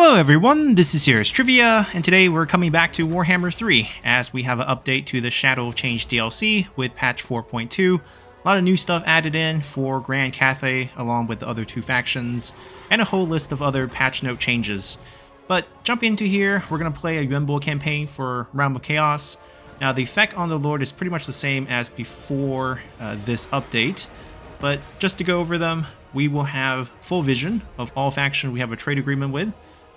Hello everyone, this is Serious Trivia, and today we're coming back to Warhammer 3 as we have an update to the Shadow of Change DLC with patch 4.2. A lot of new stuff added in for Grand Cathay along with the other two factions, and a whole list of other patch note changes. But jumping into here, we're going to play a Yuan campaign for Realm of Chaos. Now the effect on the Lord is pretty much the same as before this update, but just to go over them, we will have full vision of all factions we have a trade agreement with.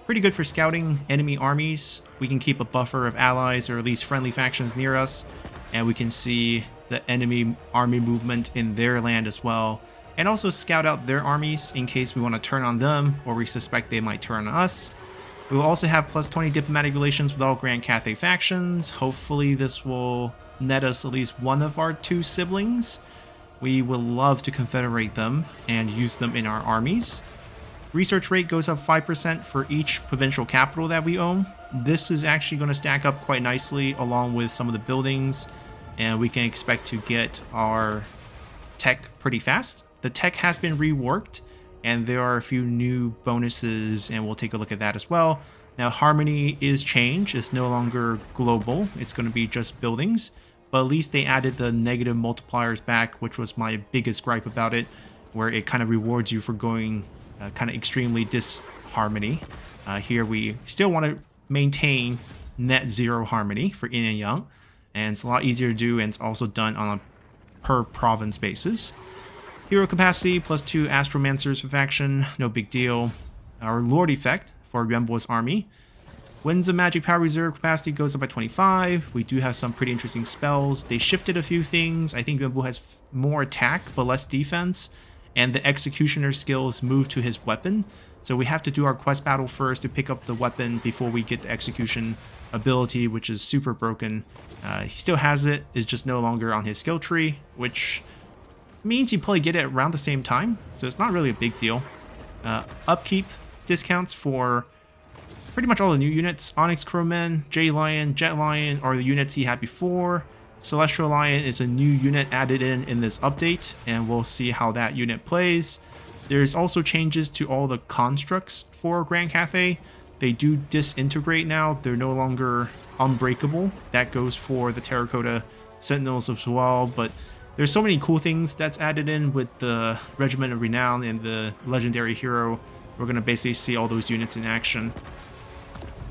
Pretty good for scouting enemy armies. We can keep a buffer of allies or at least friendly factions near us, and we can see the enemy army movement in their land as well, and also scout out their armies in case we want to turn on them or we suspect they might turn on us. We will also have plus 20 diplomatic relations with all Grand Cathay factions. Hopefully this will net us at least one of our two siblings. We will love to confederate them and use them in our armies. Research rate goes up 5% for each provincial capital that we own. This is actually going to stack up quite nicely along with some of the buildings, and we can expect to get our tech pretty fast. The tech has been reworked, and there are a few new bonuses, and we'll take a look at that as well. Now, Harmony is changed. It's no longer global. It's going to be just buildings, but at least they added the negative multipliers back, which was my biggest gripe about it, where it kind of rewards you for going kind of extremely disharmony. Here we still want to maintain net zero harmony for yin and yang, and it's a lot easier to do, and it's also done on a per province basis. Hero capacity plus 2 astromancers for faction, no big deal. Our lord effect for Yuan's army. Winds of magic power reserve capacity goes up by 25. We do have some pretty interesting spells. They shifted a few things. I think Yuan has more attack but less defense, and the executioner skills move to his weapon. So we have to do our quest battle first to pick up the weapon before we get the execution ability, which is super broken. He still has it, it's just no longer on his skill tree, which means you probably get it around the same time, so it's not really a big deal. Upkeep discounts for pretty much all the new units. Onyx Crowmen, J Lion, Jet Lion are the units he had before. Celestial Lion is a new unit added in this update, and we'll see how that unit plays. There's also changes to all the constructs for Grand Cathay. They do disintegrate now. They're no longer unbreakable. That goes for the Terracotta Sentinels as well, but there's so many cool things that's added in with the Regiment of Renown and the Legendary Hero. We're going to basically see all those units in action.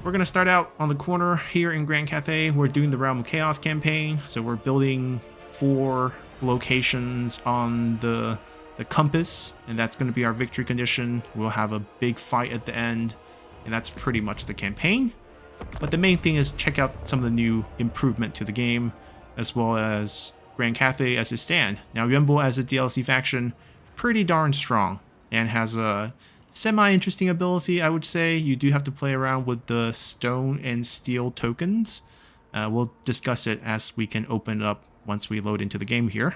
We're going to start out on the corner here in Grand Cathay. We're doing the Realm of Chaos campaign, so we're building 4 locations on the compass, and that's going to be our victory condition. We'll have a big fight at the end, and that's pretty much the campaign. But the main thing is check out some of the new improvement to the game, as well as Grand Cathay as it stands. Now, Yuan as a DLC faction, pretty darn strong, and has a semi-interesting ability, I would say. You do have to play around with the stone and steel tokens. We'll discuss it as we can open it up once we load into the game here.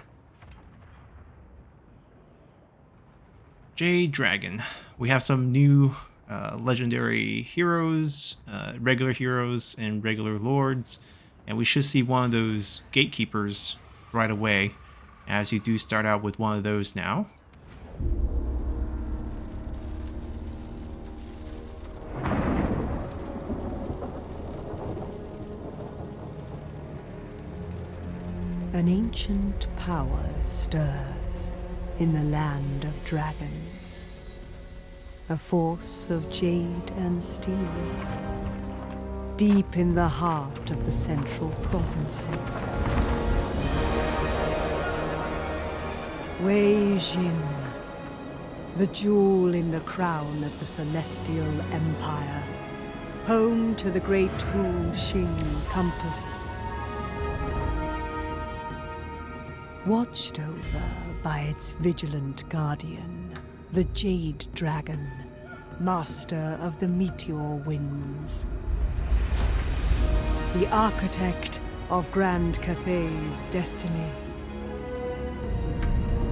Jade Dragon. We have some new legendary heroes, regular heroes, and regular lords, and we should see one of those gatekeepers right away, as you do start out with one of those now. An ancient power stirs in the land of dragons, a force of jade and steel, deep in the heart of the central provinces. Wei Jin, the jewel in the crown of the Celestial Empire, home to the great Wu Xing compass. Watched over by its vigilant guardian, the Jade Dragon, master of the meteor winds. The architect of Grand Cathay's destiny.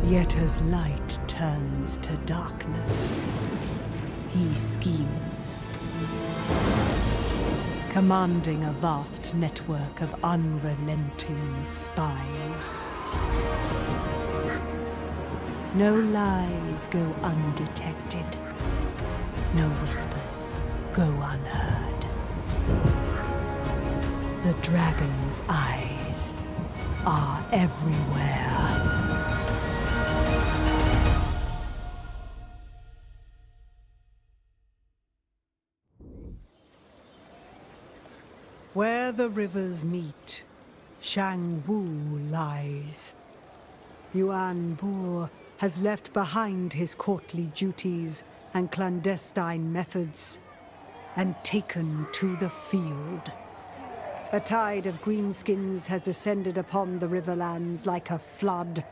Yet as light turns to darkness, he schemes, commanding a vast network of unrelenting spies. No lies go undetected. No whispers go unheard. The dragon's eyes are everywhere. Where the rivers meet, Shangwu lies. Yuan Bo has left behind his courtly duties and clandestine methods, and taken to the field. A tide of greenskins has descended upon the riverlands like a flood,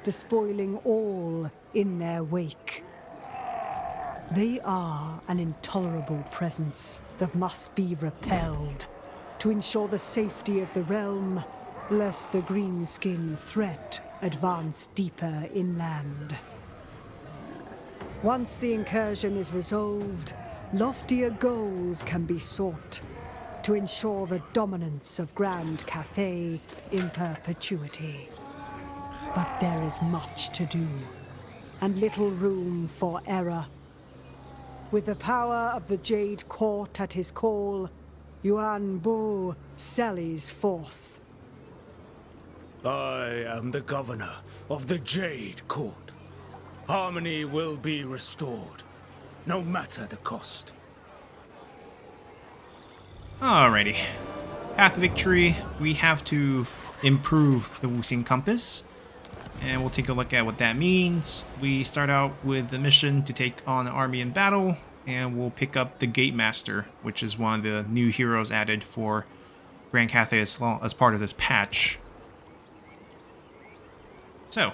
despoiling all in their wake. They are an intolerable presence that must be repelled to ensure the safety of the realm, lest the greenskin threat advance deeper inland. Once the incursion is resolved, loftier goals can be sought to ensure the dominance of Grand Cathay in perpetuity. But there is much to do, and little room for error. With the power of the Jade Court at his call, Yuan Bo sallies forth. I am the governor of the Jade Court. Harmony will be restored, no matter the cost. Alrighty. Path of Victory, we have to improve the Wuxing Compass. And we'll take a look at what that means. We start out with the mission to take on an army in battle, and we'll pick up the Gate Master, which is one of the new heroes added for Grand Cathay as part of this patch. So,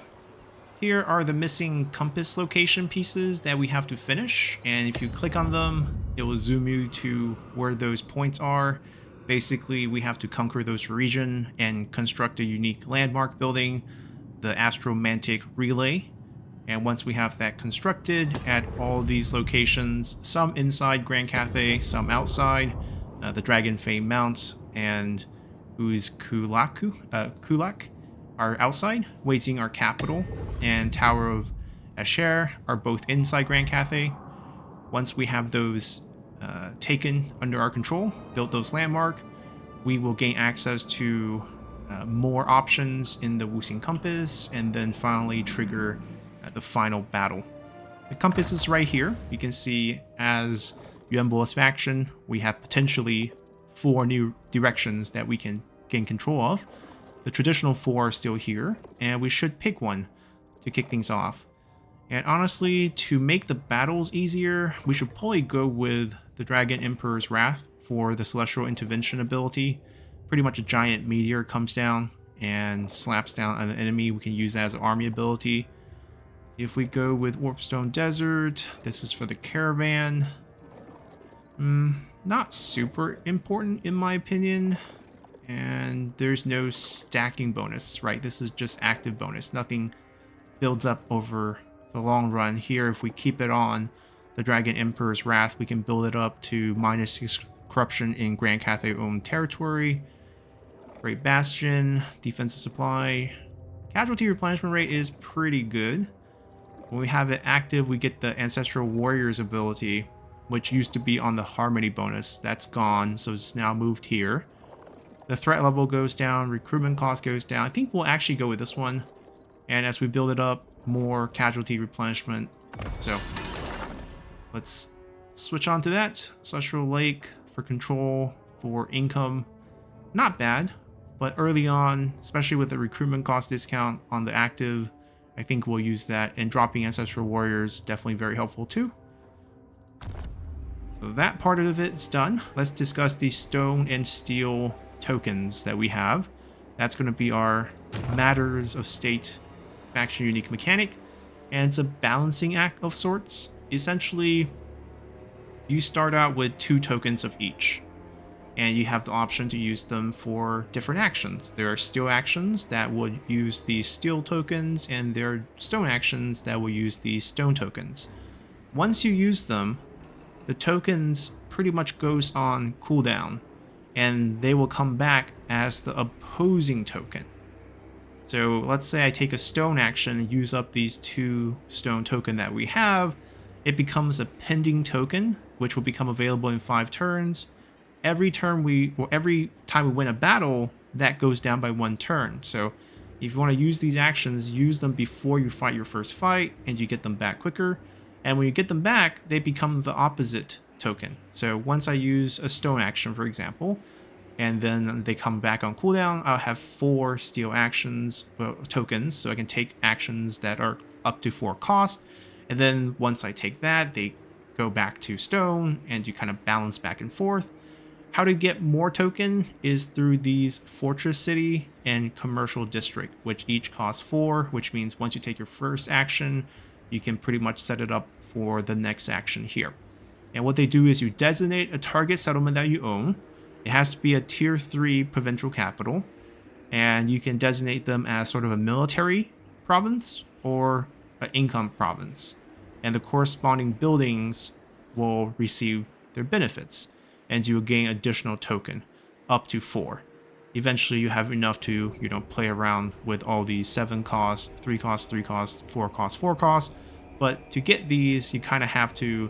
here are the missing compass location pieces that we have to finish, and if you click on them, it will zoom you to where those points are. Basically, we have to conquer those region and construct a unique landmark building, the Astromantic Relay. And once we have that constructed at all these locations, some inside Grand Cathay, some outside, the Dragon Fame Mount and Kulak are outside, waiting our capital, and Tower of Asher are both inside Grand Cathay. Once we have those taken under our control, built those landmark, we will gain access to more options in the Wuxing Compass, and then finally trigger the final battle. The compass is right here. You can see as Yuan Bo's faction, we have potentially 4 new directions that we can gain control of. The traditional 4 are still here, and we should pick one to kick things off. And honestly, to make the battles easier, we should probably go with the Dragon Emperor's Wrath for the Celestial Intervention ability. Pretty much a giant meteor comes down and slaps down on an enemy. We can use that as an army ability. If we go with Warpstone Desert, this is for the caravan. Not super important in my opinion. And there's no stacking bonus, right? This is just active bonus. Nothing builds up over the long run. Here, if we keep it on the Dragon Emperor's Wrath, we can build it up to -6 corruption in Grand Cathay owned territory. Great Bastion, defensive supply. Casualty replenishment rate is pretty good. When we have it active, we get the Ancestral Warriors ability, which used to be on the Harmony bonus. That's gone, so it's now moved here. The threat level goes down, recruitment cost goes down. I think we'll actually go with this one. And as we build it up, more casualty replenishment. So let's switch on to that. Celestial Lake for control, for income. Not bad, but early on, especially with the recruitment cost discount on the active, I think we'll use that. And dropping Ancestral Warriors, definitely very helpful too. So that part of it's done. Let's discuss the stone and steel tokens that we have. That's going to be our Matters of State faction unique mechanic, and it's a balancing act of sorts. Essentially, you start out with 2 tokens of each, and you have the option to use them for different actions. There are steel actions that would use these steel tokens, and there are stone actions that will use these stone tokens. Once you use them, the tokens pretty much goes on cooldown, and they will come back as the opposing token. So let's say I take a stone action and use up these 2 stone token that we have. It becomes a pending token which will become available in 5 turns. Every time we win a battle, that goes down by 1 turn. So if you want to use these actions, use them before you fight your first fight, and you get them back quicker. And when you get them back, they become the opposite token. So once I use a stone action, for example, and then they come back on cooldown, I'll have 4 steel actions, tokens, so I can take actions that are up to 4 cost. And then once I take that, they go back to stone, and you kind of balance back and forth. How to get more token is through these Fortress City and Commercial District, which each cost 4, which means once you take your first action, you can pretty much set it up for the next action here. And what they do is you designate a target settlement that you own. It has to be a tier 3 provincial capital, and you can designate them as sort of a military province or an income province. And the corresponding buildings will receive their benefits, and you will gain additional token, up to 4. Eventually you have enough to, play around with all these 7 costs, 3 costs, 3 costs, 4 costs, 4 costs. But to get these, you kind of have to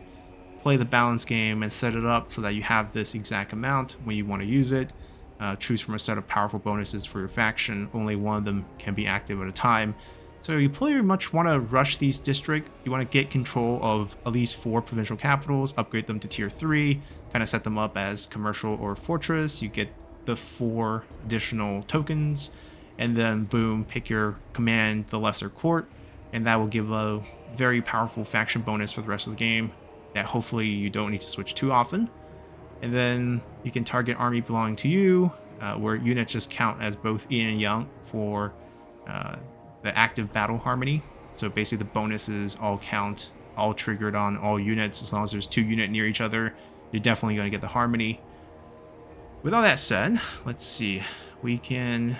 play the balance game and set it up so that you have this exact amount when you want to use it. Choose from a set of powerful bonuses for your faction. Only one of them can be active at a time. So you pretty much want to rush these districts. You want to get control of at least 4 provincial capitals, upgrade them to tier 3, kind of set them up as commercial or fortress. You get the 4 additional tokens, and then boom, pick your command, the lesser court, and that will give a very powerful faction bonus for the rest of the game that hopefully you don't need to switch too often. And then you can target army belonging to you, where units just count as both yin and yang for the active battle harmony. So basically the bonuses all count, all triggered on all units. As long as there's 2 units near each other, you're definitely going to get the harmony. With all that said, let's see. We can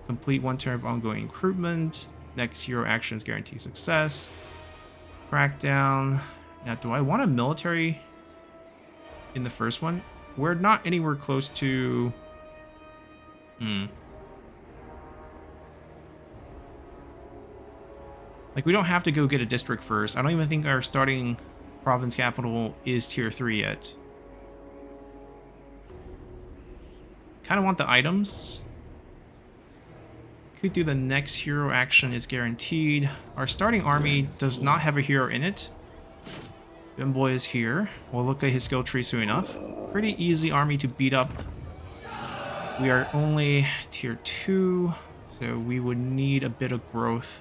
complete 1 turn of ongoing recruitment. Next hero actions guarantee success. Crackdown. Now, do I want a military in the first one? We're not anywhere close to... Like, we don't have to go get a district first. I don't even think our starting province capital is tier 3 yet. Kind of want the items. Could do the next hero action is guaranteed. Our starting army does not have a hero in it. Bimboy is here. We'll look at his skill tree soon enough. Pretty easy army to beat up. We are only tier 2, so we would need a bit of growth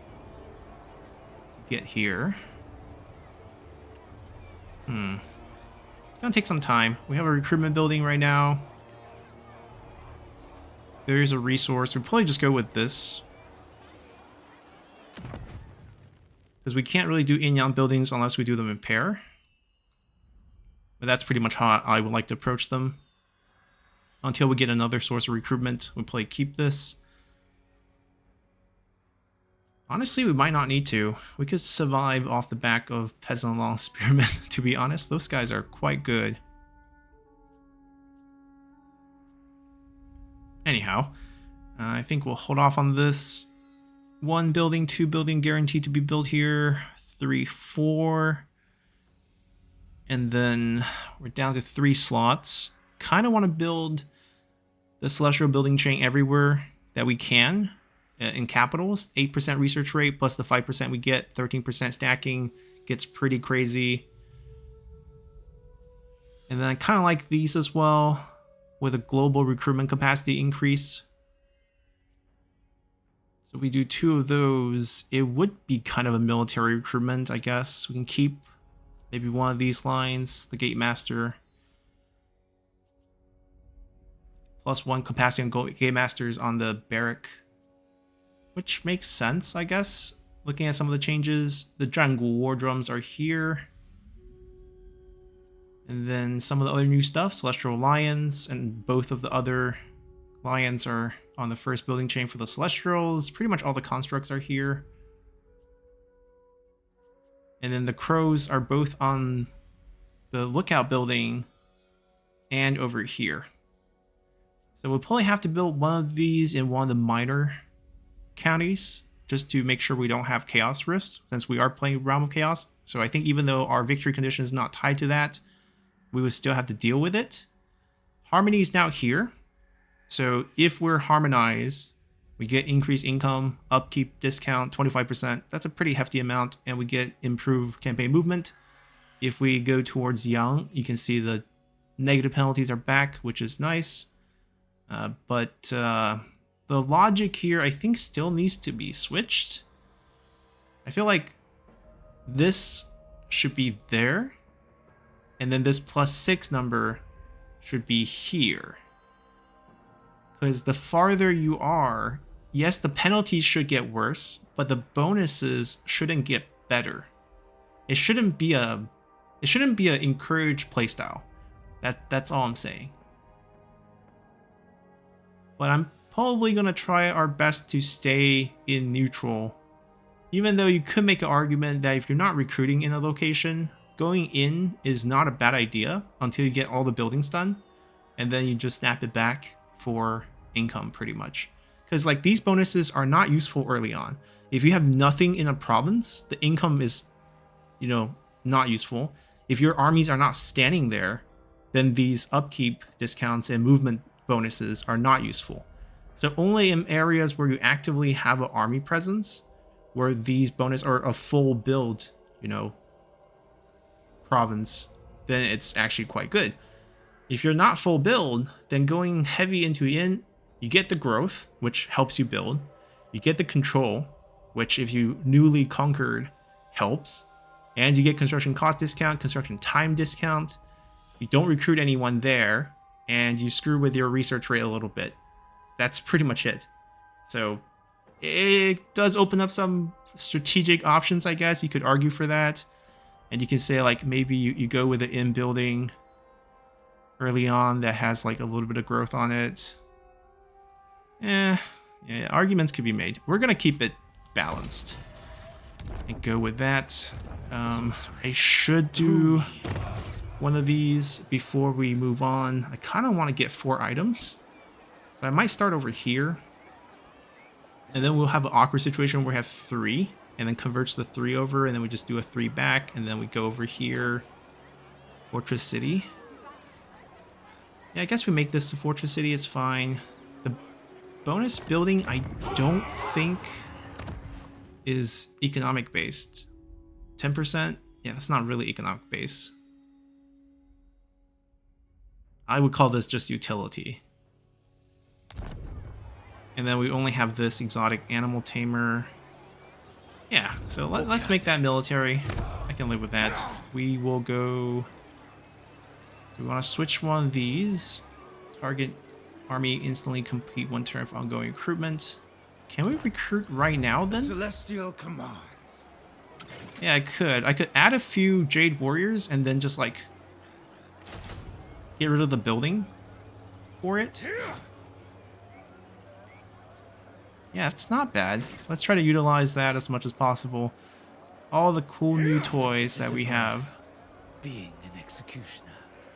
to get here. It's gonna take some time. We have a recruitment building right now. There's a resource. We'll probably just go with this, because we can't really do yin-yang buildings unless we do them in pair. But that's pretty much how I would like to approach them. Until we get another source of recruitment, we'll probably keep this. Honestly, we might not need to. We could survive off the back of Peasant Long Spearmen, to be honest. Those guys are quite good. Anyhow, I think we'll hold off on this. 1 building, 2 building guaranteed to be built here. 3, 4. And then we're down to 3 slots. Kind of want to build the Celestial building chain everywhere that we can in capitals. 8% research rate plus the 5% we get. 13% stacking. Gets pretty crazy. And then I kind of like these as well, with a global recruitment capacity increase. So if we do 2 of those, it would be kind of a military recruitment, I guess. We can keep maybe one of these lines, the Gate Master. +1 capacity on Gate Masters on the Barrack, which makes sense, I guess. Looking at some of the changes, the Zhanggu War Drums are here. And then some of the other new stuff, Celestial Lions, and both of the other lions are on the first building chain for the Celestials. Pretty much all the constructs are here. And then the crows are both on the lookout building and over here. So we'll probably have to build one of these in one of the minor counties, just to make sure we don't have chaos rifts, since we are playing Realm of Chaos. So I think even though our victory condition is not tied to that, we would still have to deal with it. Harmony is now here. So if we're harmonized, we get increased income, upkeep discount, 25%. That's a pretty hefty amount, and we get improved campaign movement. If we go towards Yang, you can see the negative penalties are back, which is nice. But the logic here, I think, still needs to be switched. I feel like this should be there, and then this +6 number should be here. Because the farther you are, yes, the penalties should get worse, but the bonuses shouldn't get better. It shouldn't be a encouraged playstyle. That's all I'm saying. But I'm probably gonna try our best to stay in neutral. Even though you could make an argument that if you're not recruiting in a location, going in is not a bad idea until you get all the buildings done, and then you just snap it back for income pretty much. Because like these bonuses are not useful early on. If you have nothing in a province, the income is, not useful. If your armies are not standing there, then these upkeep discounts and movement bonuses are not useful. So only in areas where you actively have an army presence, where these bonus are a full build, province, then it's actually quite good. If you're not full build, then going heavy into in, you get the growth, which helps you build. You get the control, which if you newly conquered helps. And you get construction cost discount, construction time discount. You don't recruit anyone there, and you screw with your research rate a little bit. That's pretty much it. So it does open up some strategic options, I guess. You could argue for that. And you can say like maybe you go with an in building early on that has like a little bit of growth on it. Yeah, arguments could be made. We're gonna keep it balanced and go with that. I should do one of these before we move on. I kind of want to get 4 items, so I might start over here, and then we'll have an awkward situation where we have 3, and then converts the 3 over, and then we just do a 3 back, and then we go over here, Fortress City. Yeah, I guess we make this a Fortress City. It's fine. The bonus building, I don't think is economic based. 10%? Yeah, that's not really economic based. I would call this just utility. And then we only have this exotic animal tamer. Yeah, so let's make that military. I can live with that. We will go... So we want to switch one of these. Target army instantly complete 1 turn of ongoing recruitment. Can we recruit right now then? Celestial commands. Yeah, I could. I could add a few Jade Warriors and then just like get rid of the building for it. Yeah, it's not bad. Let's try to utilize that as much as possible. All the cool new toys that we have. Being an executioner.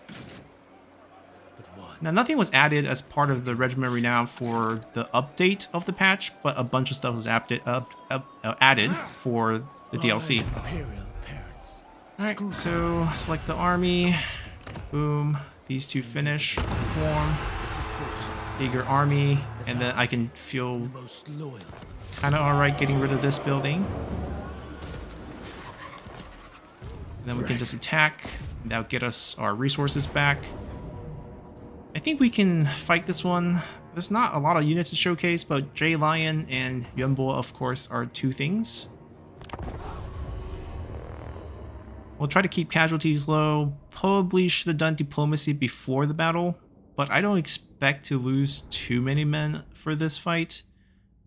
But what? Now, nothing was added as part of the Regiment Renown for the update of the patch, but a bunch of stuff was added for the DLC. Alright, so select the army. Boom. These 2 finish. Form. Bigger army. And then I can feel kind of alright getting rid of this building. And then we can just attack. That'll get us our resources back. I think we can fight this one. There's not a lot of units to showcase, but J Lion and Yuan, of course, are 2 things. We'll try to keep casualties low. Probably should have done diplomacy before the battle, but I don't expect to lose too many men for this fight.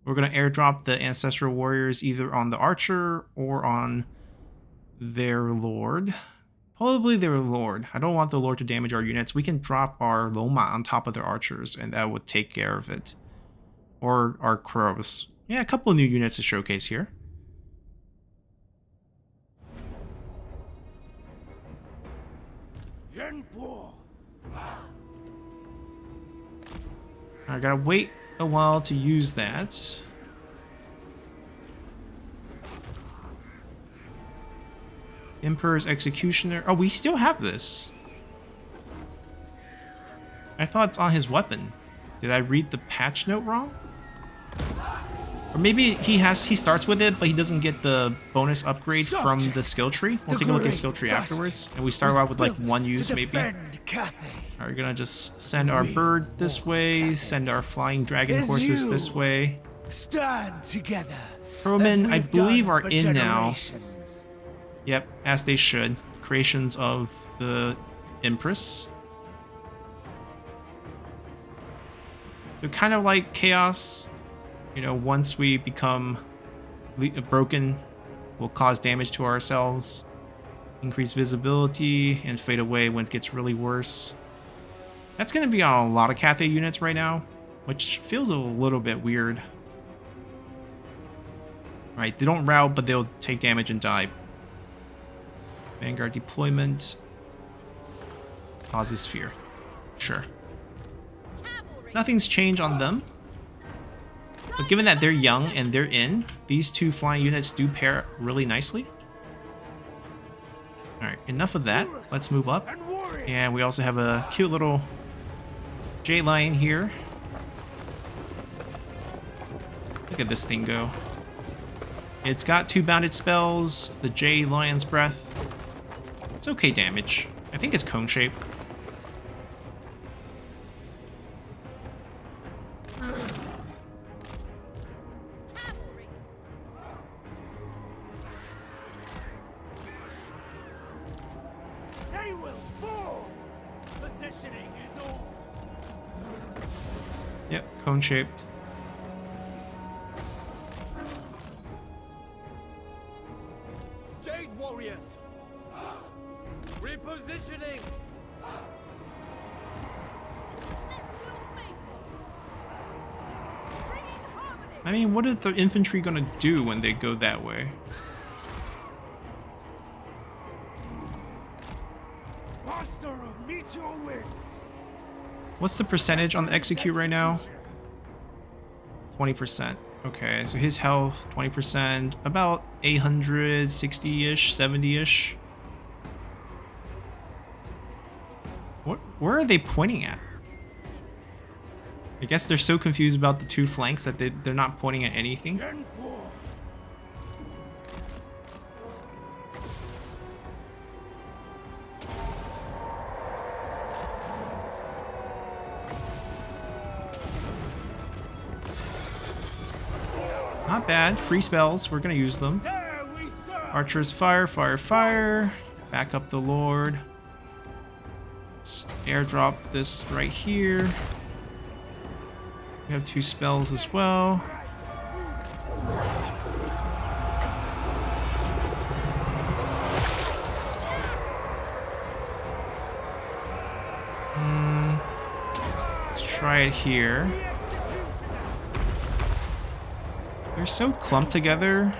We're going to airdrop the Ancestral Warriors either on the Archer or on their Lord. Probably their Lord. I don't want the Lord to damage our units. We can drop our Loma on top of their Archers, and that would take care of it. Or our Crows. Yeah, a couple of new units to showcase here. I gotta wait a while to use that. Emperor's Executioner. Oh, we still have this. I thought it's on his weapon. Did I read the patch note wrong? Or maybe he starts with it, but he doesn't get the bonus upgrade from the skill tree. We'll take a look at skill tree afterwards. And we start out with like one use maybe. Alright, we're gonna just send our bird this way, send our flying dragon horses this way. Stand together. Crowmen, I believe, are in now. Yep, as they should. Creations of the Empress. So kind of like Chaos, you know, once we become broken, we'll cause damage to ourselves, increase visibility, and fade away when it gets really worse. That's going to be on a lot of Cathay units right now, which feels a little bit weird. Right, they don't rout, but they'll take damage and die. Vanguard deployment causes fear. Sure. Nothing's changed on them. But given that they're young and they're in, these two flying units do pair really nicely. Alright, enough of that. Let's move up. And we also have a cute little Jade Lion here. Look at this thing go. It's got 2 bounded spells, the Jade Lion's Breath. It's okay damage. I think it's cone shape. They will fall. Positioning is all. Yep, cone shaped. Jade warriors. Repositioning. I mean, what are the infantry gonna do when they go that way? Master of meteor winds. What's the percentage on the execute right now? 20%. Okay, so his health, 20%, about 860-ish, 70-ish. Where are they pointing at? I guess they're so confused about the 2 flanks that they're not pointing at anything. Not bad. Free spells. We're gonna use them. Archers fire, fire, fire. Back up the Lord. Let's airdrop this right here. We have 2 spells as well. Let's try it here. They're so clumped together.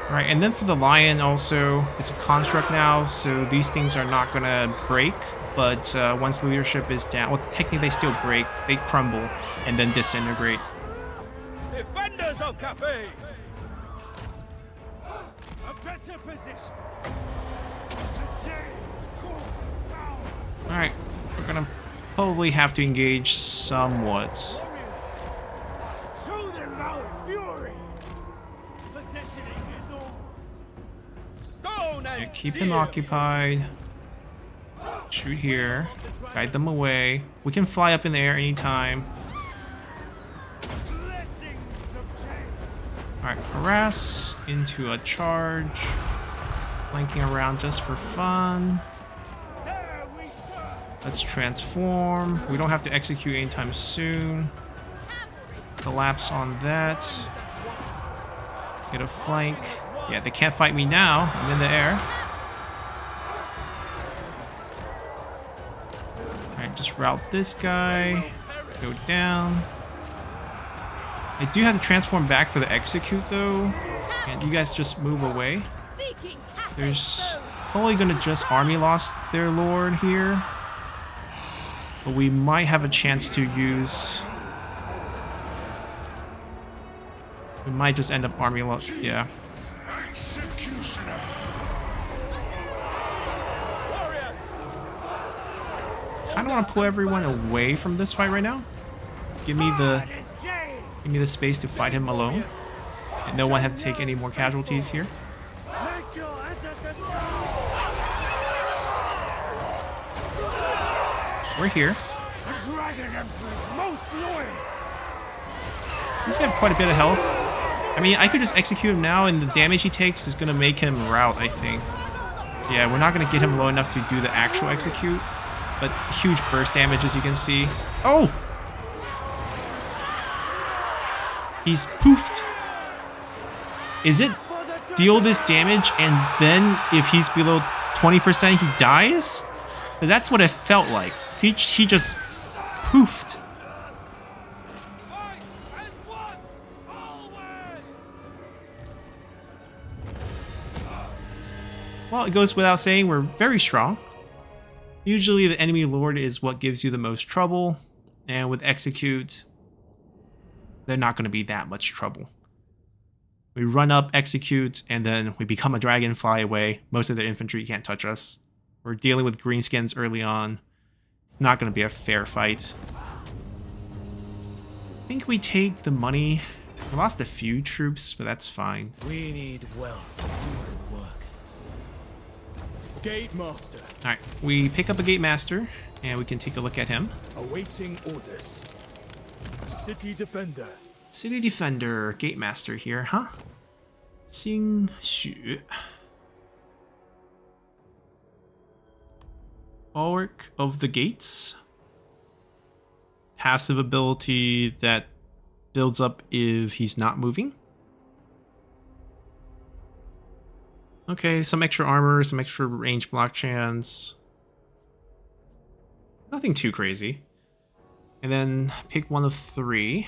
Alright, and then for the lion also, it's a construct now, so these things are not gonna break, but once the leadership is down, well, technically they still break, they crumble, and then disintegrate. Defenders of Cathay. A better position. Alright, we're gonna probably have to engage somewhat. Show them our fury. Positioning is all. Stone and Yeah, keep them occupied. Shoot here. Guide them away. We can fly up in the air anytime. Alright, harass into a charge. Flanking around just for fun. Let's transform. We don't have to execute anytime soon. Collapse on that. Get a flank. Yeah, they can't fight me now. I'm in the air. Alright, just route this guy. Go down. I do have to transform back for the execute though. And you guys just move away. There's probably gonna just army lost their lord here. But we might have a chance to use... We might just end up arming a lot. Yeah. I don't want to pull everyone away from this fight right now. Give me the space to fight him alone. And no one have to take any more casualties here. We're here. He's have quite a bit of health. I mean, I could just execute him now, and the damage he takes is going to make him rout, I think. Yeah, we're not going to get him low enough to do the actual execute. But huge burst damage, as you can see. Oh! He's poofed. Is it deal this damage and then if he's below 20% he dies? That's what it felt like. He just poofed. Well, it goes without saying we're very strong. Usually the enemy lord is what gives you the most trouble, and with execute, they're not going to be that much trouble. We run up, execute, and then we become a dragon, fly away. Most of the infantry can't touch us. We're dealing with greenskins early on. It's not going to be a fair fight. I think we take the money. We lost a few troops, but that's fine. We need wealth, workers. Gate master. Alright, we pick up a gate master, and we can take a look at him. Awaiting orders. City defender. City defender, gate master here, huh? Xing Xu. Bulwark of the gates. Passive ability that builds up if he's not moving. Okay, some extra armor, some extra range block chance. Nothing too crazy. And then pick one of 3.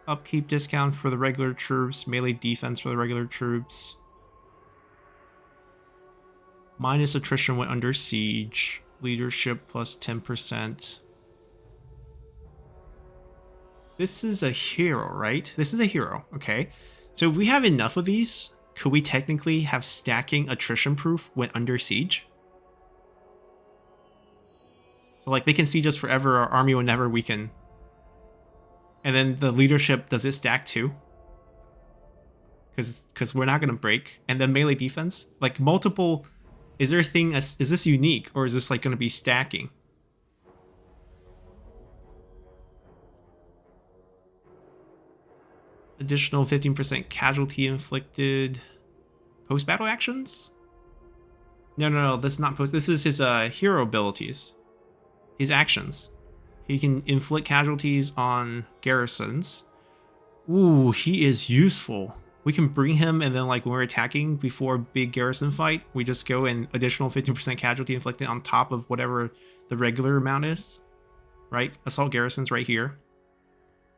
Upkeep discount for the regular troops, melee defense for the regular troops. Minus attrition when under siege. Leadership plus 10%. This is a hero, right? This is a hero, okay. So if we have enough of these, could we technically have stacking attrition proof when under siege? So like they can siege us forever, our army will never weaken. And then the leadership, does it stack too? Because we're not going to break. And then melee defense, like multiple, is there a thing, is this unique or is this like going to be stacking? Additional 15% casualty inflicted. Post-battle actions? No, this is not post. This is his hero abilities. His actions. He can inflict casualties on garrisons. Ooh, he is useful. We can bring him and then like when we're attacking before a big garrison fight, we just go and additional 15% casualty inflicted on top of whatever the regular amount is. Right? Assault garrisons right here.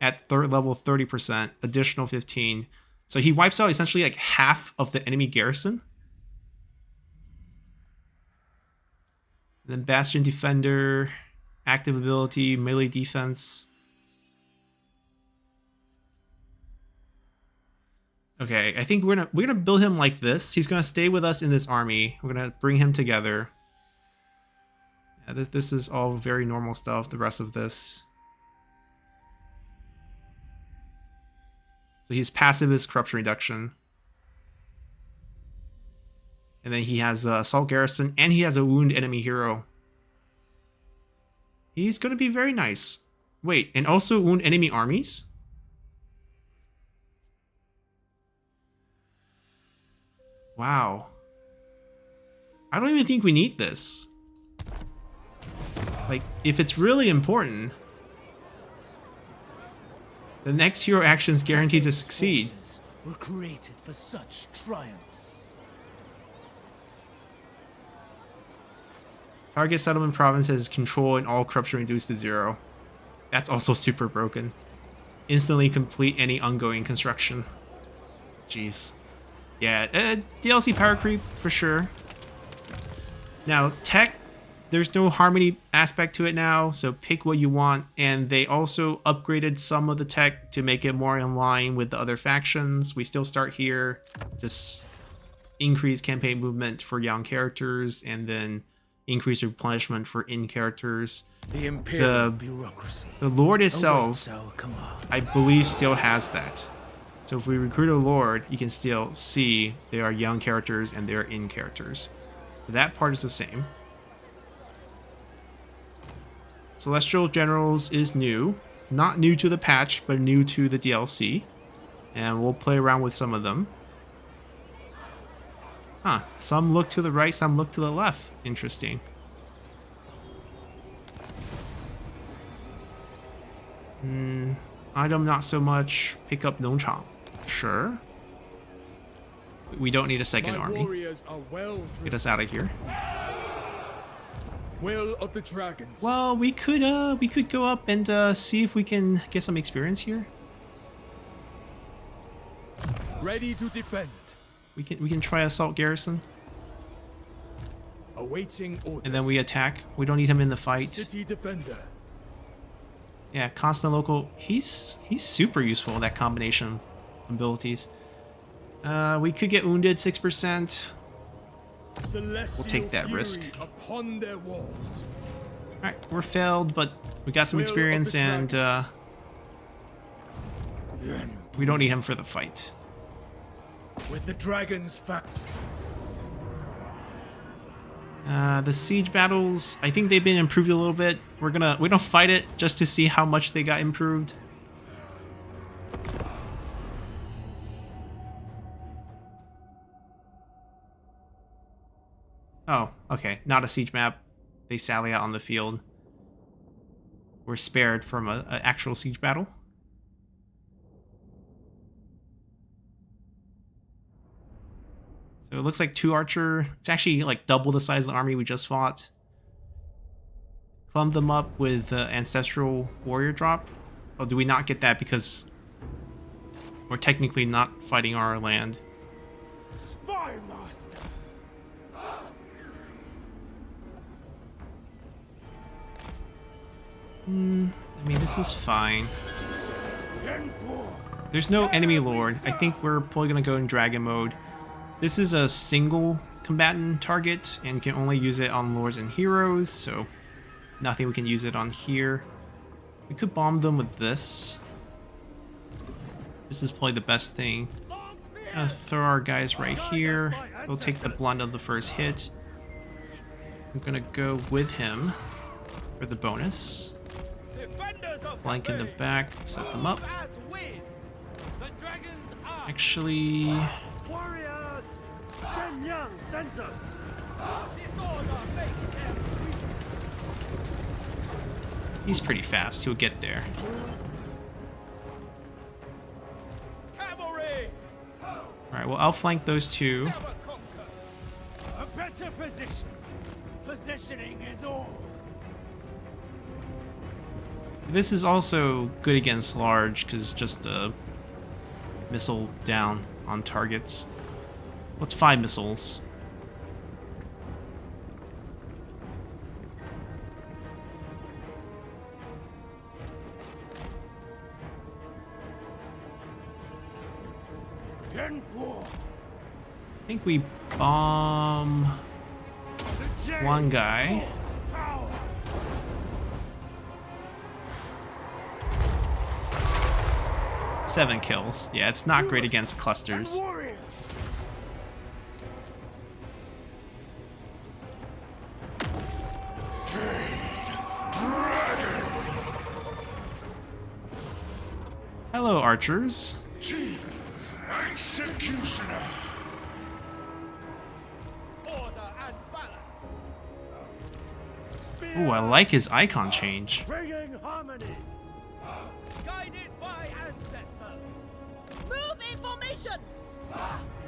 At third level 30%, additional 15. So he wipes out essentially like half of the enemy garrison. And then Bastion Defender, active ability, melee defense. Okay, I think we're gonna build him like this. He's gonna stay with us in this army. We're gonna bring him together. Yeah, this is all very normal stuff. The rest of this. So his passive is corruption reduction. And then he has assault garrison, and he has a wound enemy hero. He's going to be very nice. Wait, and also wound enemy armies? Wow. I don't even think we need this. Like, if it's really important... The next hero action is guaranteed to succeed. Were created for such triumphs. Target settlement province has control and all corruption reduced to 0. That's also super broken. Instantly complete any ongoing construction. Jeez. Yeah, DLC power creep for sure. Now, tech there's no harmony aspect to it now, so pick what you want. And they also upgraded some of the tech to make it more in line with the other factions. We still start here, just increase campaign movement for young characters, and then increase replenishment for in characters. The Imperial bureaucracy. The Lord itself, awaits our command. I believe, still has that. So if we recruit a Lord, you can still see they are young characters and they are in characters. So that part is the same. Celestial Generals is new. Not new to the patch, but new to the DLC. And we'll play around with some of them. Huh. Some look to the right, some look to the left. Interesting. Item not so much. Pick up Nongchang. Sure. We don't need a second army. Get us out of here. Will of the dragons. Well, we could go up and see if we can get some experience here. Ready to defend. We can try assault garrison. Awaiting orders. And then we attack. We don't need him in the fight. City defender. Yeah, constant local. He's super useful, that combination of abilities. We could get wounded 6%. We'll take that risk. Upon their walls. Alright, we're failed, but we got some experience, and we don't need him for the fight. With the dragons the siege battles, I think they've been improved a little bit. We don't fight it just to see how much they got improved. Oh, okay. Not a siege map. They sally out on the field. We're spared from an actual siege battle. So it looks like 2 archer. It's actually like double the size of the army we just fought. Clump them up with ancestral warrior drop. Oh, do we not get that because we're technically not fighting our land? Spy master. I mean, this is fine. There's no enemy lord. I think we're probably gonna go in dragon mode. This is a single combatant target and can only use it on lords and heroes, so nothing we can use it on here. We could bomb them with this. This is probably the best thing. Gonna throw our guys right here. They'll take the blunt of the first hit. I'm gonna go with him for the bonus. Flank in the back, set them up. Actually, he's pretty fast. He'll get there. Alright, well, I'll flank those two. A better position. Positioning is all. This is also good against large, because just a missile down on targets. What's 5 missiles? I think we bomb one guy. Seven kills. Yeah, it's not great against clusters. Hello, archers. Chief Executioner. Ooh, I like his icon change. Bringing harmony. Guided by ancestors. Move in formation.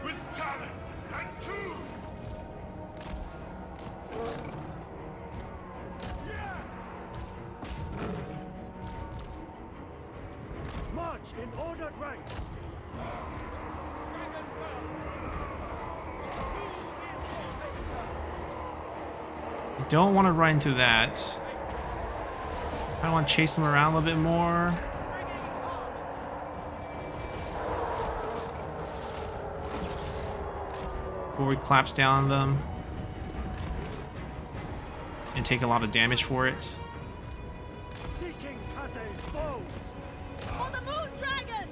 With talent and tune. March in ordered ranks. don't want to run into that. I want to chase them around a little bit more. Before we collapse down on them. And take a lot of damage for it. Seeking Cathay's foes. For the Moon Dragon!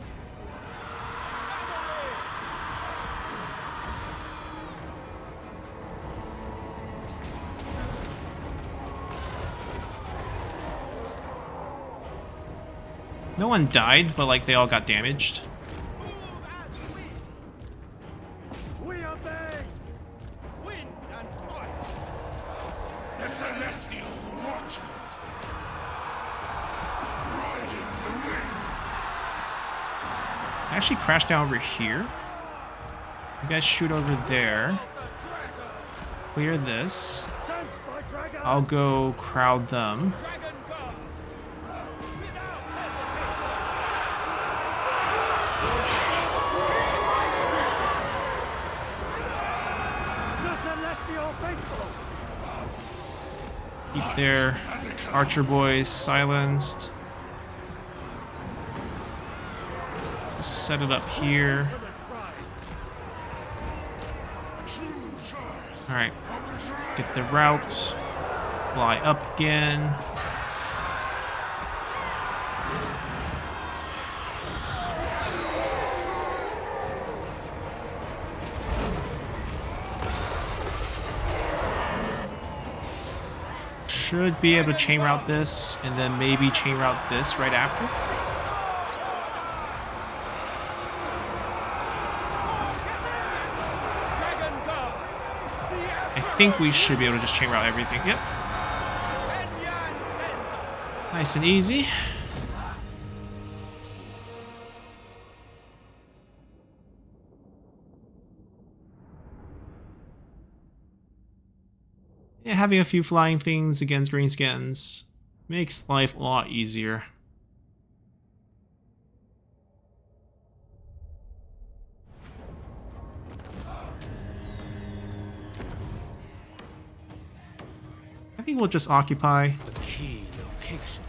No one died, but like they all got damaged. We obey! Wind and fire! The celestial watchers. Riding the winds. I actually crashed down over here. You guys shoot over there. Clear this. Sent by dragon! I'll go crowd them. Dragon Guard! Without hesitation! The celestial faithful! Keep their archer boys silenced. Just set it up here. A true child Alright. of the dragon. Get the route. Fly up again. Should be able to chain route this, and then maybe chain route this right after. Dragon Guard! I think we should be able to just chain route everything. Yep. Shen Yan sends us! Nice and easy. Yeah, having a few flying things against greenskins makes life a lot easier. I think we'll just occupy. The key location.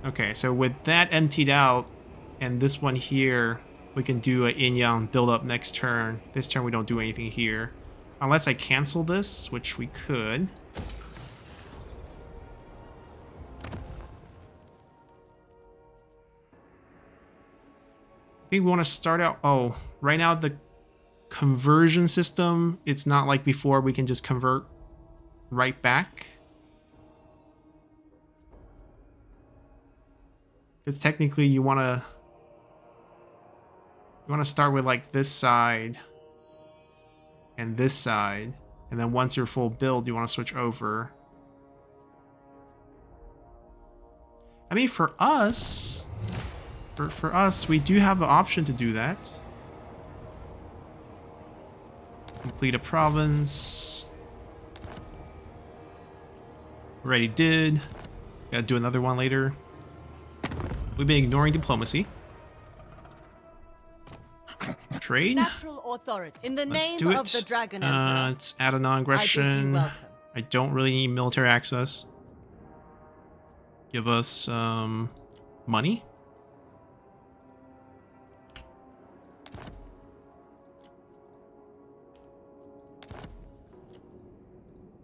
Okay, so with that emptied out, and this one here, we can do a yin-yang build up next turn. This turn we don't do anything here. Unless I cancel this, which we could. I think we want to start out... Oh, right now the conversion system, it's not like before we can just convert right back. Because technically you want to start with like this side and this side, and then once you're full build you want to switch over. I mean, for us we do have the option to do that. Complete a province. Already did. Gotta do another one later. We've been ignoring diplomacy. Trade. Natural authority. In the Let's name do it. of the Dragon Emperor, Let's add a I bid you non-aggression. welcome. I don't really need military access. Give us money.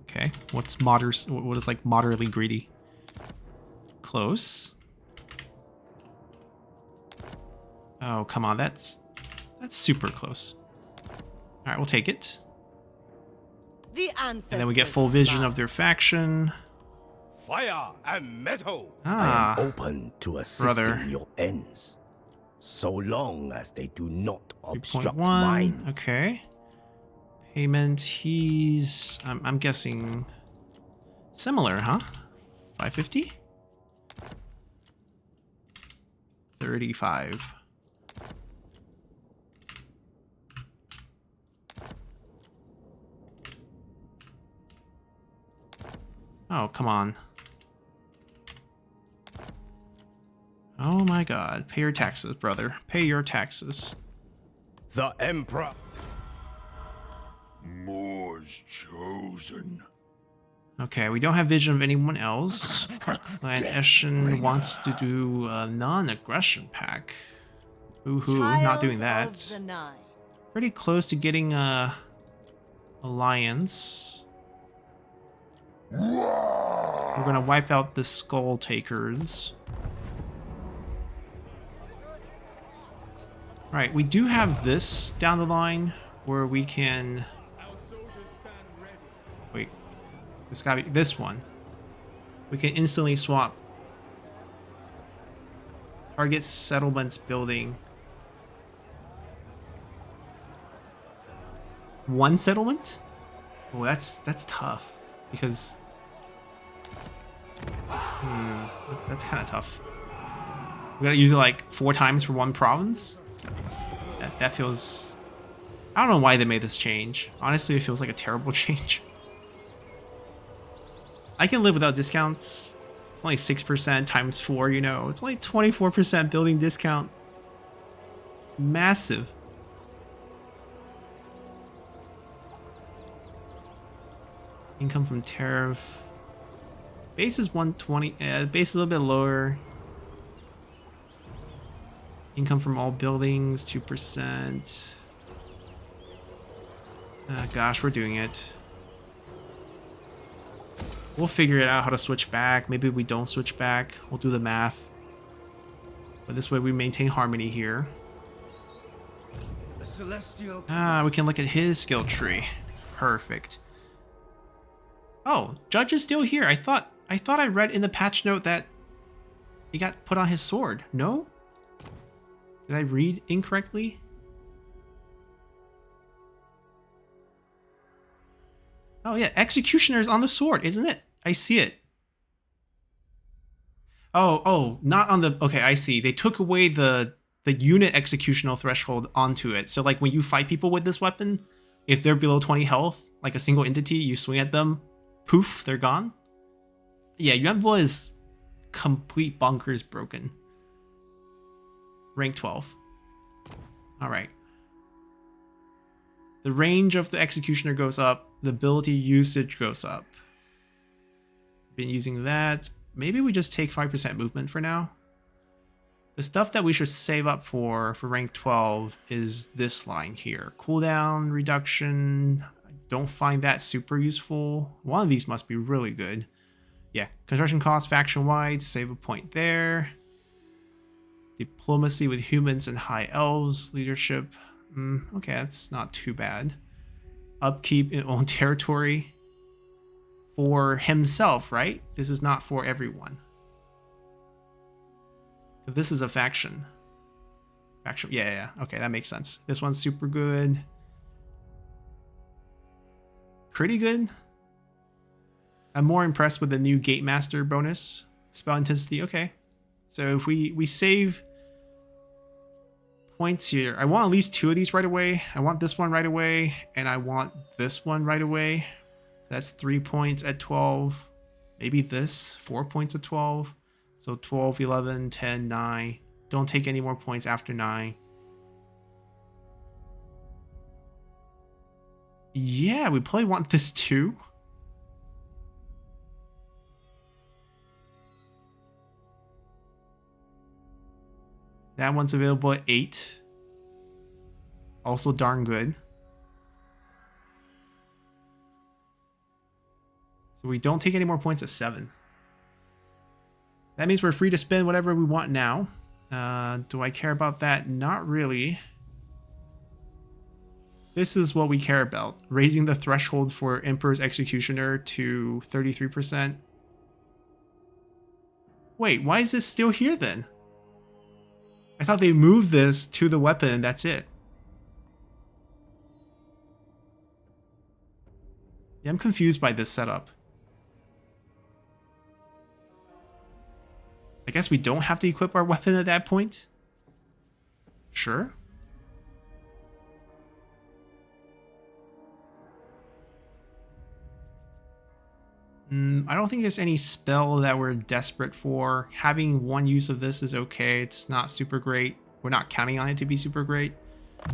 Okay, what's what is like moderately greedy? Close. Oh, come on, that's super close. All right, we'll take it. The ancestors And then we get full vision smile. of their faction. Fire and metal. Ah, I am open to assisting brother. your ends, so long as they do not obstruct 3.1. mine. Okay. Payment. He's. I'm guessing. Similar, huh? 550. 35. Oh, come on. Oh my god. Pay your taxes, brother. Pay your taxes. The Emperor. More was chosen. Okay, we don't have vision of anyone else. Clan Eshin wants to do a non-aggression pack. Ooh, not doing Child that. of the Nine. Pretty close to getting a alliance. We're gonna wipe out the Skull Takers. Right, we do have this down the line where we can. Wait, it's gotta be this one. We can instantly swap. Target settlements building. One settlement? Oh, that's tough because that's kind of tough. We gotta use it like 4 times for one province. That feels. I don't know why they made this change. Honestly, it feels like a terrible change. I can live without discounts. It's only 6% times 4. You know, it's only 24% building discount. It's massive. Income from tariff. Base is 120. Base is a little bit lower. Income from all buildings, 2%. Gosh, we're doing it. We'll figure it out how to switch back. Maybe we don't switch back. We'll do the math. But this way we maintain harmony here. A celestial. We can look at his skill tree. Perfect. Oh, Judge is still here. I thought I read in the patch note that he got put on his sword. No? Did I read incorrectly? Oh yeah, Executioner is on the sword, isn't it? I see it. Oh, not on the... Okay, I see. They took away the unit executional threshold onto it. So like when you fight people with this weapon, if they're below 20 health, like a single entity, you swing at them, poof, they're gone. Yeah, Yuan is complete bonkers broken. Rank 12. Alright. The range of the Executioner goes up. The ability usage goes up. Been using that. Maybe we just take 5% movement for now. The stuff that we should save up for rank 12 is this line here. Cooldown reduction. I don't find that super useful. One of these must be really good. Yeah, construction cost faction-wide. Save a point there. Diplomacy with humans and high elves. Leadership. Okay, that's not too bad. Upkeep in own territory. For himself, right? This is not for everyone. This is a faction. Yeah. Okay, that makes sense. This one's super good. Pretty good. I'm more impressed with the new Gatemaster bonus. Spell intensity, okay. So if we save points here. I want at least 2 of these right away. I want this one right away, and I want this one right away. That's 3 points at 12. Maybe this, 4 points at 12. So 12, 11, 10, 9. Don't take any more points after 9. Yeah, we probably want this too. That one's available at 8. Also darn good. So we don't take any more points at 7. That means we're free to spend whatever we want now. Do I care about that? Not really. This is what we care about. Raising the threshold for Emperor's Executioner to 33%. Wait, why is this still here then? I thought they moved this to the weapon and that's it. Yeah, I'm confused by this setup. I guess we don't have to equip our weapon at that point? Sure. I don't think there's any spell that we're desperate for. Having one use of this is okay. It's not super great. We're not counting on it to be super great.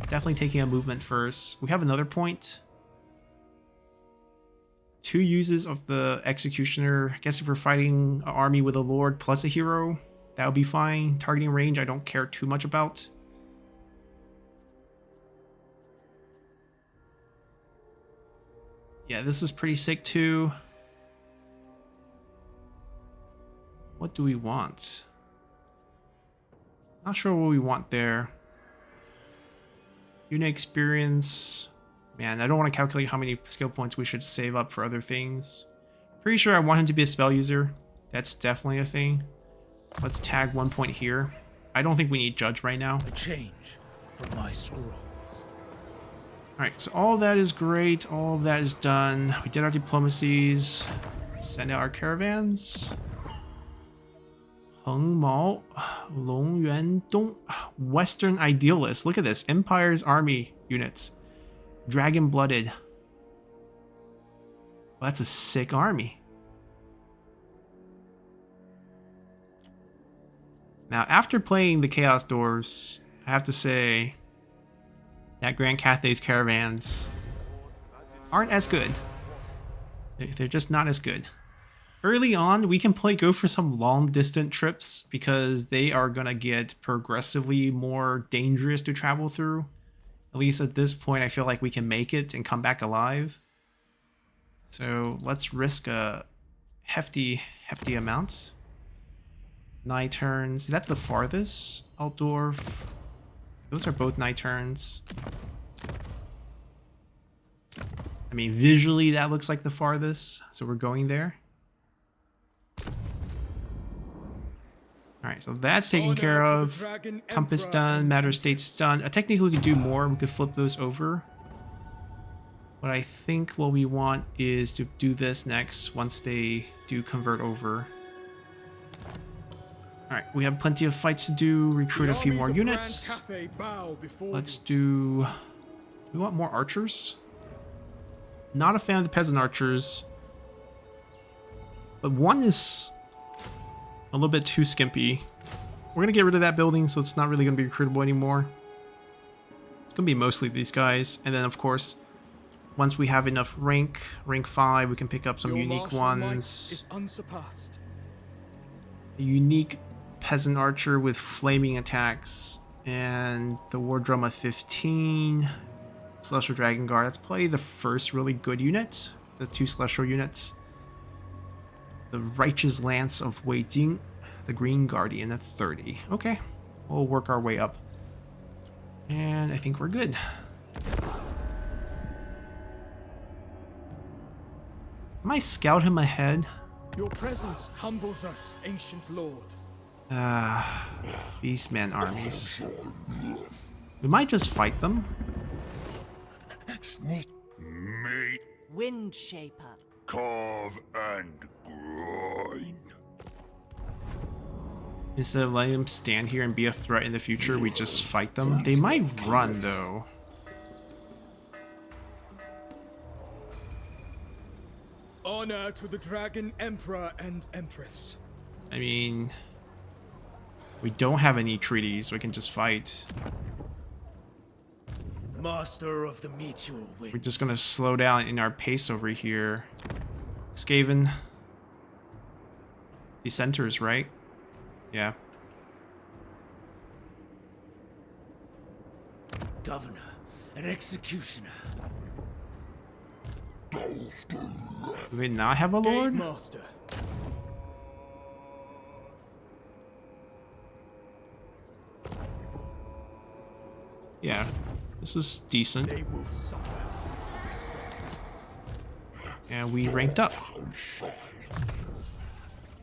Definitely taking a movement first. We have another point. 2 uses of the Executioner. I guess if we're fighting an army with a Lord plus a hero, that would be fine. Targeting range, I don't care too much about. Yeah, this is pretty sick too. What do we want? Not sure what we want there. Unit experience. Man, I don't want to calculate how many skill points we should save up for other things. Pretty sure I want him to be a spell user. That's definitely a thing. Let's tag 1 point here. I don't think we need Judge right now. A change from my scrolls. Alright, so all of that is great. All of that is done. We did our diplomacies. Send out our caravans. Heng Mao, Long Yuan Dong, Western Idealist. Look at this. Empire's army units. Dragon-blooded. Well, that's a sick army. Now, after playing the Chaos Dwarves, I have to say that Grand Cathay's caravans aren't as good. They're just not as good. Early on, we can go for some long-distance trips because they are going to get progressively more dangerous to travel through. At least at this point, I feel like we can make it and come back alive. So let's risk a hefty amount. 9 turns. Is that the farthest? Altdorf. Those are both 9 turns. I mean, visually that looks like the farthest, so we're going there. Alright, so that's taken care of. Compass done, Matter State's done. Technically we could do more, we could flip those over. But I think what we want is to do this next once they do convert over. Alright, we have plenty of fights to do, recruit a few more units. Let's do... we want more archers? Not a fan of the peasant archers. But one is a little bit too skimpy. We're gonna get rid of that building, so it's not really gonna be recruitable anymore. It's gonna be mostly these guys, and then of course, once we have enough rank 5, we can pick up some unique ones. A unique peasant archer with flaming attacks, and the war drum of 15. Celestial Dragon Guard. That's probably the first really good unit. The 2 celestial units. The Righteous Lance of Wei Jing, the Green Guardian at 30. Okay, we'll work our way up. And I think we're good. I might scout him ahead. Your presence humbles us, ancient lord. Beastman armies. We might just fight them. Sneak. Meat, Wind Shaper. carve, and grind. Instead of letting them stand here and be a threat in the future, we just fight them. They might run though. Honor to the Dragon Emperor and Empress. I mean, we don't have any treaties, we can just fight. Master of the Meteor Wind. We're just gonna slow down in our pace over here. Skaven. Dissenters, right? Yeah. Governor and Executioner. Do they not have a lord? Master. Yeah. This is decent. They will suffer. And we ranked up.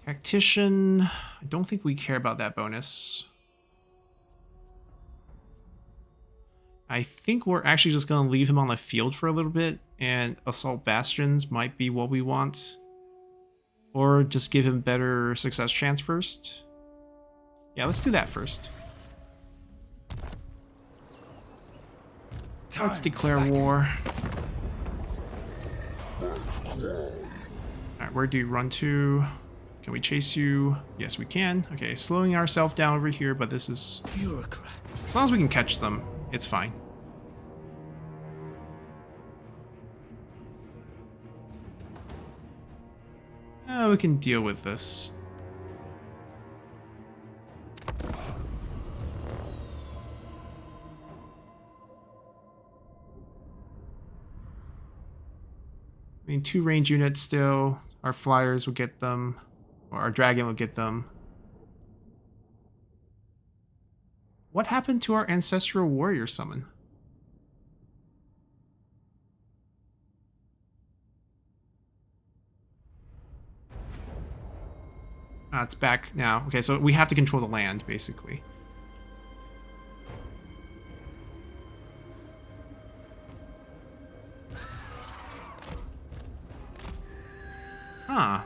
Tactician. I don't think we care about that bonus. I think we're actually just going to leave him on the field for a little bit, and Assault Bastions might be what we want. Or just give him better success chance first. Yeah, let's do that first. Let's declare war. Alright, where do you run to? Can we chase you? Yes, we can. Okay, slowing ourselves down over here, but this is... Bureaucrat. As long as we can catch them, it's fine. We can deal with this. I mean, 2 range units still. Our flyers will get them, or our dragon will get them. What happened to our ancestral warrior summon? Ah, it's back now. Okay, so we have to control the land, basically. Huh.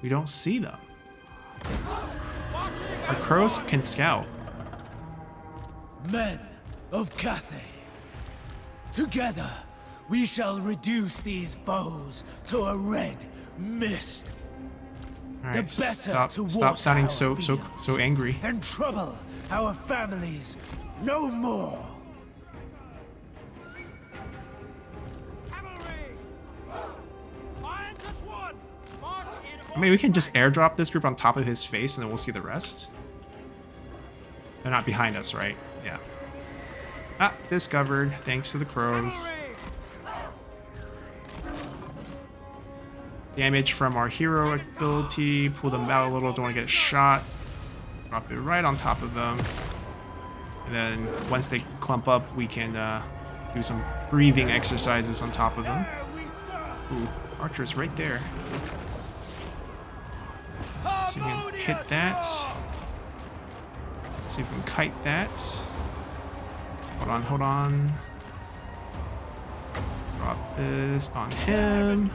We don't see them. Our crows can scout. Men of Cathay, together we shall reduce these foes to a red mist. All right, The better to stop walk sounding our so angry. and trouble our families no more. I mean, we can just airdrop this group on top of his face and then we'll see the rest. They're not behind us, right? Yeah. Ah, discovered, thanks to the crows. Damage from our hero ability. Pull them out a little, don't want to get shot. Drop it right on top of them. And then once they clump up, we can do some breathing exercises on top of them. Ooh, archer's right there. So you can hit that. See if we can kite that. Hold on. Drop this on him.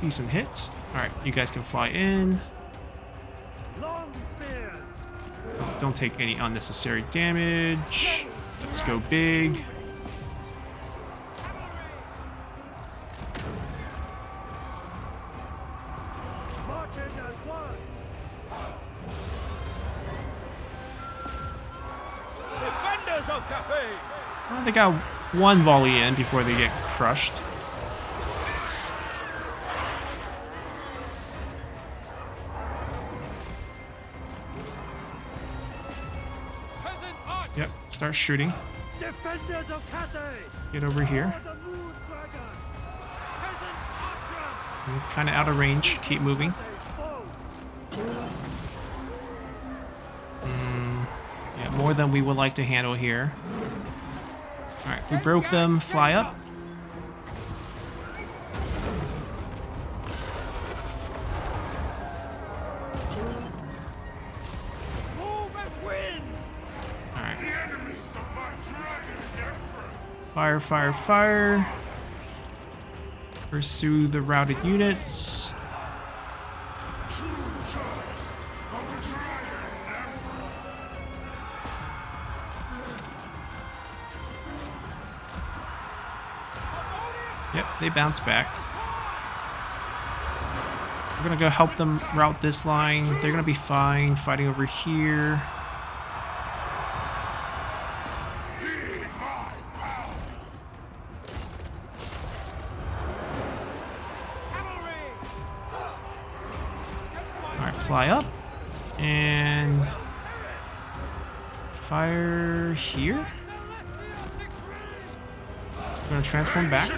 Decent hit. Alright, you guys can fly in. Don't take any unnecessary damage. Let's go big. Well, they got one volley in before they get crushed. Yep, start shooting. Defenders of Cathay, Get over here. Kind of out of range. Keep moving. Yeah, more than we would like to handle here. Alright, we broke them. Fly up. Alright. Fire, fire, fire. Pursue the routed units. Yep, they bounce back. We're gonna go help them route this line. They're gonna be fine fighting over here. Alright, fly up. And fire here. We're gonna transform back.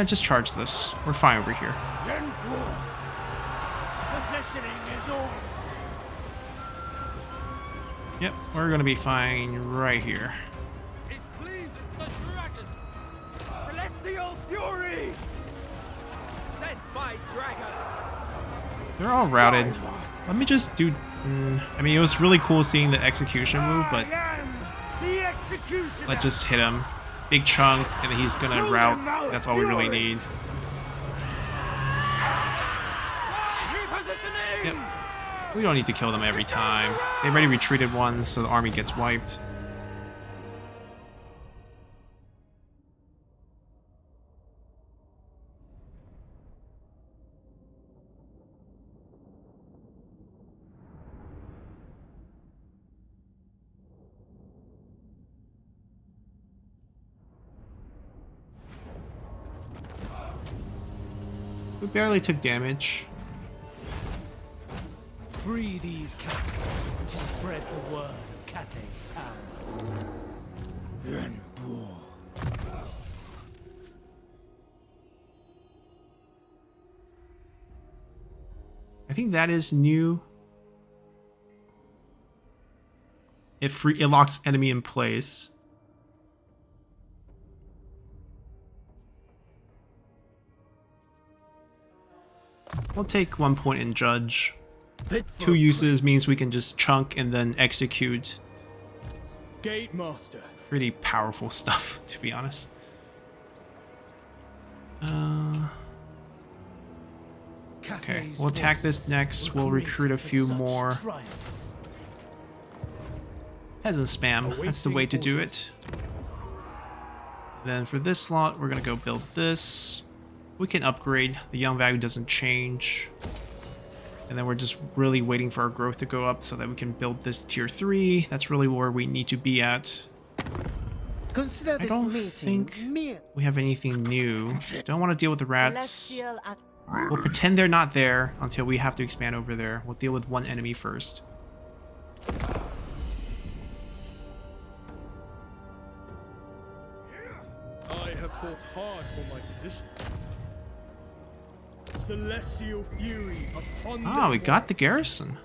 Just charge this. We're fine over here. positioning is all. Yep, we're gonna be fine right here. It pleases the dragons. Celestial fury! Sent by dragons. They're all routed. Let me just do... I mean, it was really cool seeing the execution move, but The executioner! let's just hit him. Big chunk, and he's gonna route. That's all we really need. Repositioning! Yep. We don't need to kill them every time. They already retreated once, so the army gets wiped. We barely took damage. Free these captives to spread the word of Cathay's power. Yuan. I think that is new. It locks enemy in place. We'll take 1 point in judge. 2 uses means we can just chunk and then execute. Gate Master. Pretty powerful stuff, to be honest. Okay, we'll attack this next. We'll recruit a few more. Peasant spam, that's the way to do it. Then for this slot, we're gonna go build this. We can upgrade, the young value doesn't change. And then we're just really waiting for our growth to go up so that we can build this tier 3. That's really where we need to be at. Consider I don't think we have anything new. Don't want to deal with the rats. Celestial ac- We'll pretend they're not there until we have to expand over there. We'll deal with one enemy first. I have fought hard for my position. Celestial fury upon Ah, we got the garrison.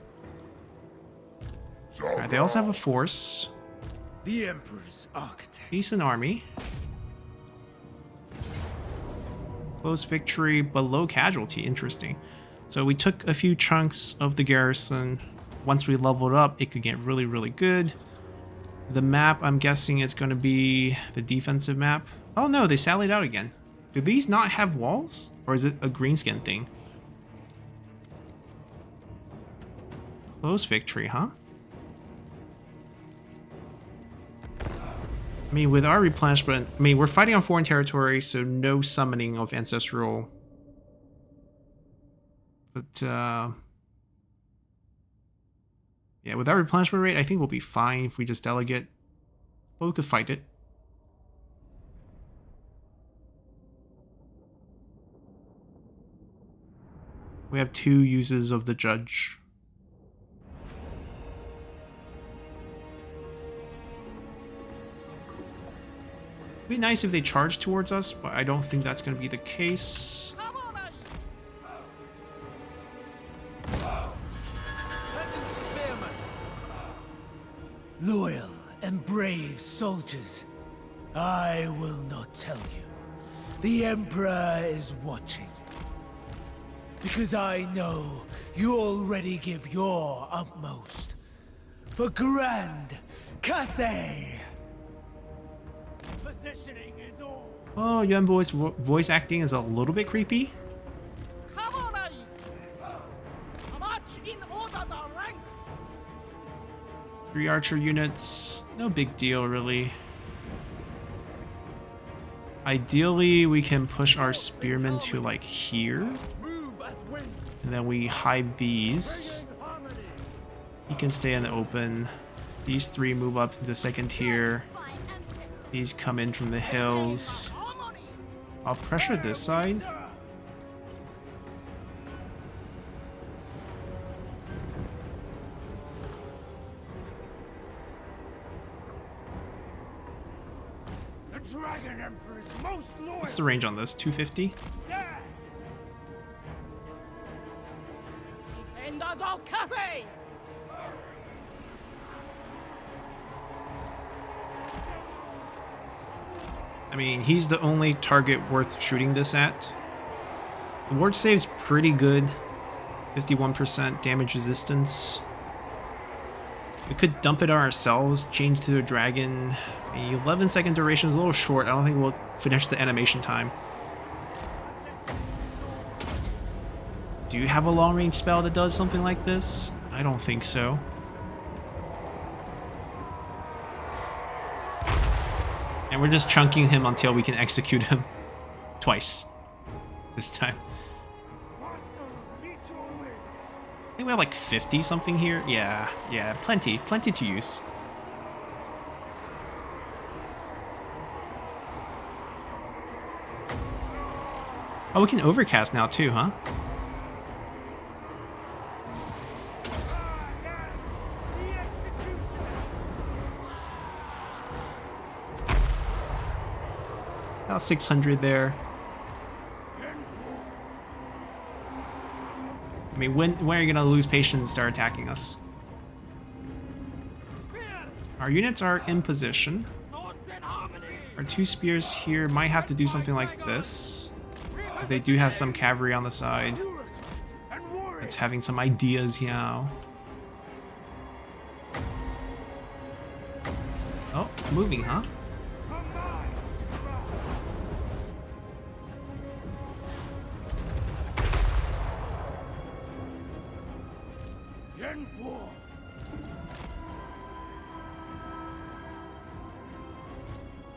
Alright, they also have a force. the Emperor's architect. Decent army. Close victory, but low casualty. Interesting. So we took a few chunks of the garrison. Once we leveled up, it could get really, really good. The map, I'm guessing it's going to be the defensive map. Oh no, they sallied out again. Do these not have walls? Or is it a greenskin thing? Close victory, huh? I mean, with our replenishment, I mean, we're fighting on foreign territory, so no summoning of ancestral. But, yeah, with our replenishment rate, I think we'll be fine if we just delegate. But we could fight it. We have 2 uses of the judge. It'd be nice if they charge towards us, but I don't think that's going to be the case. Loyal and brave soldiers, I will not tell you. The Emperor is watching. Because I know you already give your utmost for Grand Cathay. Positioning is all. Oh, Yuan Boy's voice acting is a little bit creepy. Cavalry! March in order the ranks! 3 archer units. No big deal, really. Ideally, we can push our spearmen to, like, here. And then we hide these. He can stay in the open. These 3 move up to the second tier. These come in from the hills. I'll pressure this side. The Dragon Emperor is most loyal. What's the range on this? 250? Defenders of Cathay! I mean, he's the only target worth shooting this at. The ward save's pretty good. 51% damage resistance. We could dump it on ourselves, change to a dragon. The 11-second duration is a little short. I don't think we'll finish the animation time. Do you have a long-range spell that does something like this? I don't think so. And we're just chunking him until we can execute him twice this time. I think we have like 50 something here. Yeah, plenty to use. Oh, we can overcast now too, huh? About 600 there. I mean, when are you gonna lose patience and start attacking us? Our units are in position. Our 2 spears here might have to do something like this. They do have some cavalry on the side. It's having some ideas now. Oh, moving, huh?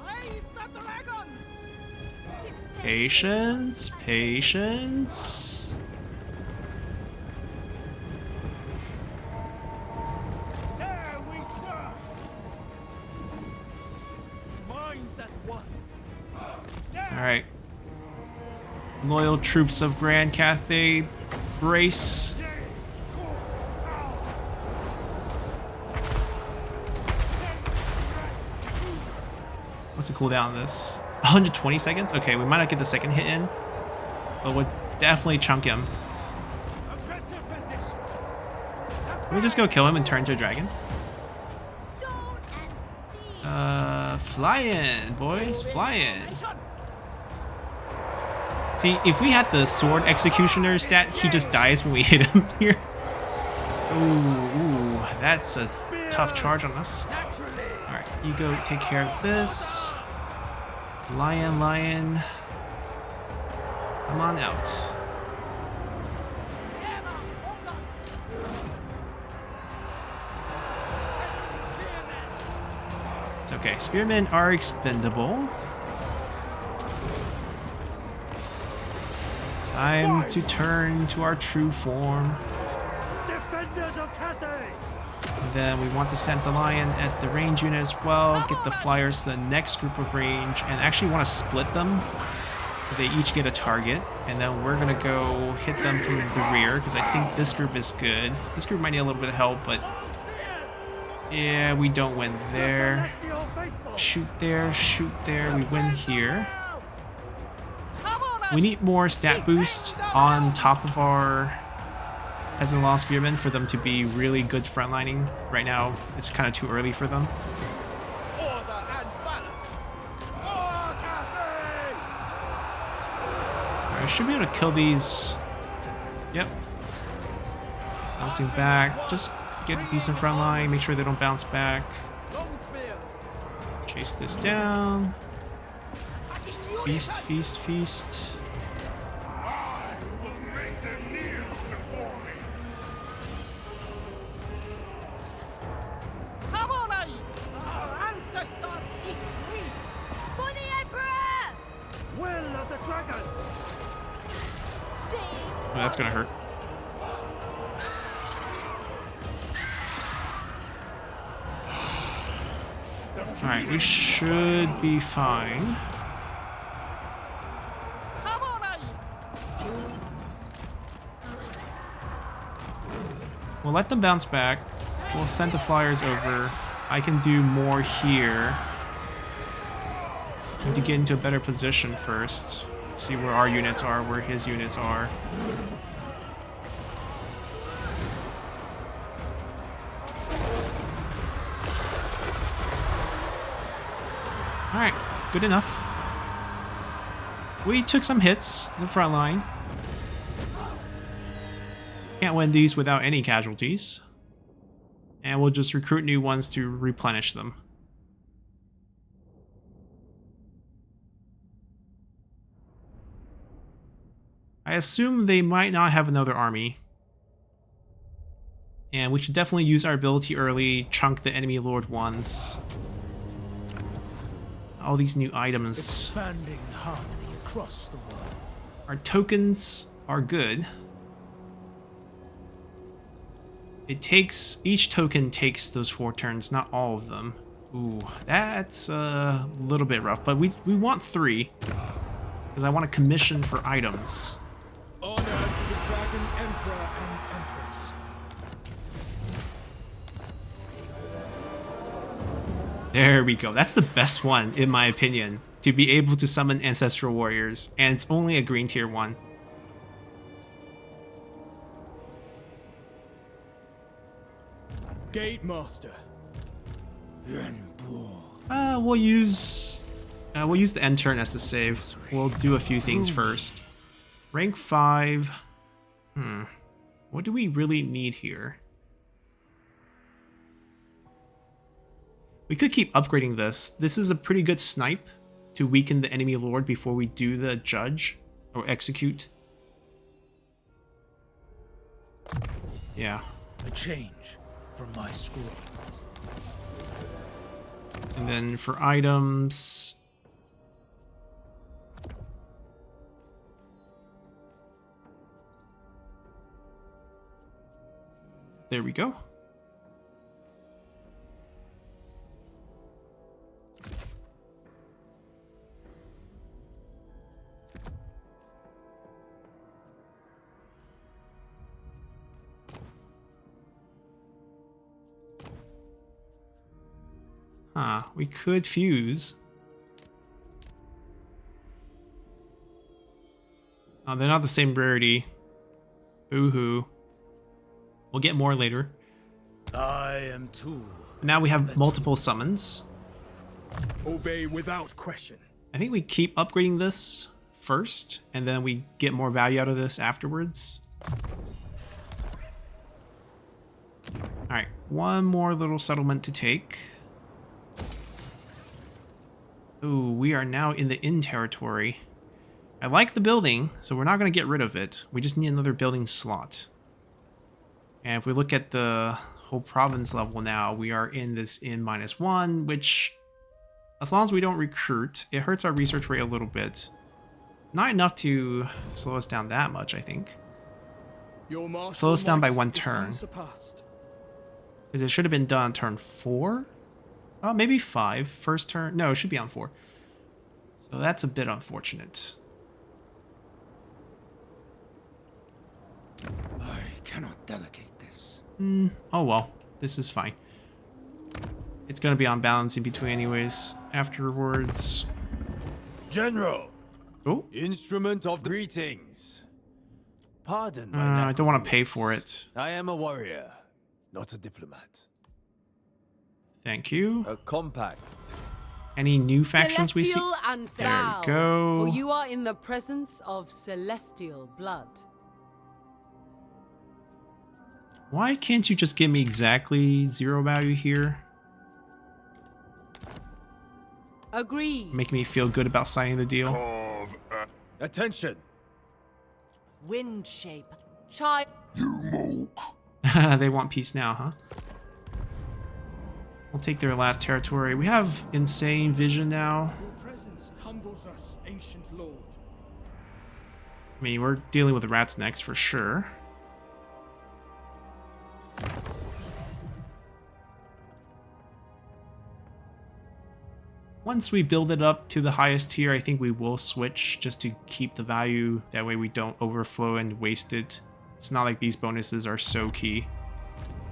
Raise the dragons! Patience, patience. There we serve. Minds as one. Alright. Loyal troops of Grand Cathay, brace. What's the cooldown on this? 120 seconds? Okay, we might not get the second hit in, but we'll definitely chunk him. Can we just go kill him and turn to a dragon? Fly in, boys, fly in. See, if we had the sword executioner stat, he just dies when we hit him here. Ooh, that's a tough charge on us. Alright, you go take care of this. Lion. Come on out. It's okay, spearmen are expendable. Time to turn to our true form. Defenders of Cathay. And then we want to send the lion at the range unit as well, get the flyers to the next group of range, and actually want to split them so they each get a target. And then we're going to go hit them from the rear, because I think this group is good. This group might need a little bit of help, but yeah, we don't win there. Shoot there, we win here. We need more stat boost on top of our Peasant Law Spearmen for them to be really good frontlining. Right now, it's kind of too early for them. Order and balance. For Cathay! Alright, I should be able to kill these. Yep. Bouncing back. Just get a decent front line. Make sure they don't bounce back. Long spears. Chase this down. Attacking you. Feast, feast, feast. I will make them kneel before me. Come on, Aye. Our ancestors decree. For the Emperor! Will of the dragons. Oh, that's gonna hurt. Alright, we should be fine. Come on, Aye. We'll let them bounce back. We'll send the flyers over. I can do more here. Need to get into a better position first. See where our units are, where his units are. Alright, good enough. We took some hits in the front line. Can't win these without any casualties. And we'll just recruit new ones to replenish them. I assume they might not have another army. And we should definitely use our ability early, chunk the enemy lord ones. All these new items. Expanding harmony across the world. Our tokens are good. Each token takes those 4 turns, not all of them. Ooh, that's a little bit rough, but we want 3. because I want to commission for items. Honor to the Dragon Emperor and Empress. There we go. That's the best one, in my opinion, to be able to summon Ancestral Warriors, and it's only a green tier 1. Gate Master. We'll use the end turn as the save. We'll do a few things first. Rank 5. What do we really need here? We could keep upgrading this. This is a pretty good snipe to weaken the enemy lord before we do the judge or execute. Yeah. A change from my scrolls. And then for items, there we go. We could fuse. Oh, they're not the same rarity. Boo-hoo. We'll get more later. I am too. Now we have multiple summons. Obey without question. I think we keep upgrading this first, and then we get more value out of this afterwards. Alright, one more little settlement to take. Ooh, we are now in the inn territory. I like the building, so we're not going to get rid of it. We just need another building slot. And if we look at the whole province level now, we are in this inn -1, which, as long as we don't recruit, it hurts our research rate a little bit. Not enough to slow us down that much, I think. Slow us down by 1 turn. Because it should have been done on turn 4? Oh, maybe 5. First turn. No, it should be on 4. So that's a bit unfortunate. I cannot delegate this. Oh well, this is fine. It's going to be on balance in between anyways. Afterwards. General. Oh. Instrument of greetings. Pardon my I don't want to pay for it. I am a warrior, not a diplomat. Thank you. A compact. Any new factions we see? Celestial ancestor. There we go. For you are in the presence of celestial blood. Why can't you just give me exactly 0 value here? Agreed. Make me feel good about signing the deal. Attention. Wind shape. Child. They want peace now, huh? We'll take their last territory. We have insane vision now. Your presence humbles us, ancient lord. I mean, we're dealing with the rats next for sure. Once we build it up to the highest tier, I think we will switch just to keep the value. That way we don't overflow and waste it. It's not like these bonuses are so key.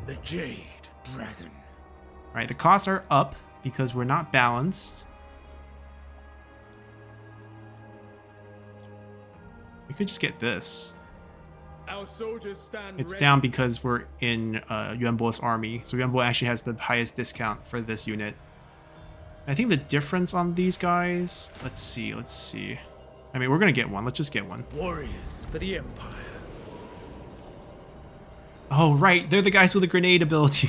The Jade Dragon. Alright, the costs are up because we're not balanced. We could just get this. Our soldiers stand It's ready. down because we're in Yuan Bo's army. So Yuan Bo actually has the highest discount for this unit. I think the difference on these guys... Let's see. I mean, we're going to get one. Let's just get one. Warriors for the Empire. Oh, right. They're the guys with the grenade ability.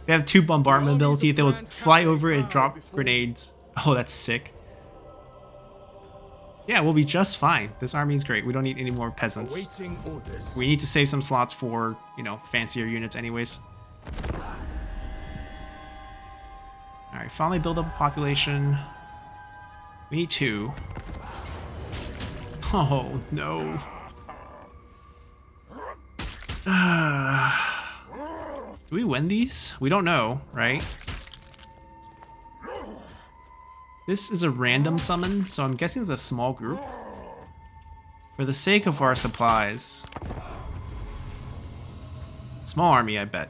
They have 2 bombardment ability. They will fly over and drop grenades. Oh, that's sick. Yeah, we'll be just fine. This army is great. We don't need any more peasants. Awaiting orders. We need to save some slots for, you know, fancier units anyways. Alright, finally build up a population. We need 2. Oh, no. Do we win these? We don't know, right? This is a random summon, so I'm guessing it's a small group. For the sake of our supplies. Small army, I bet.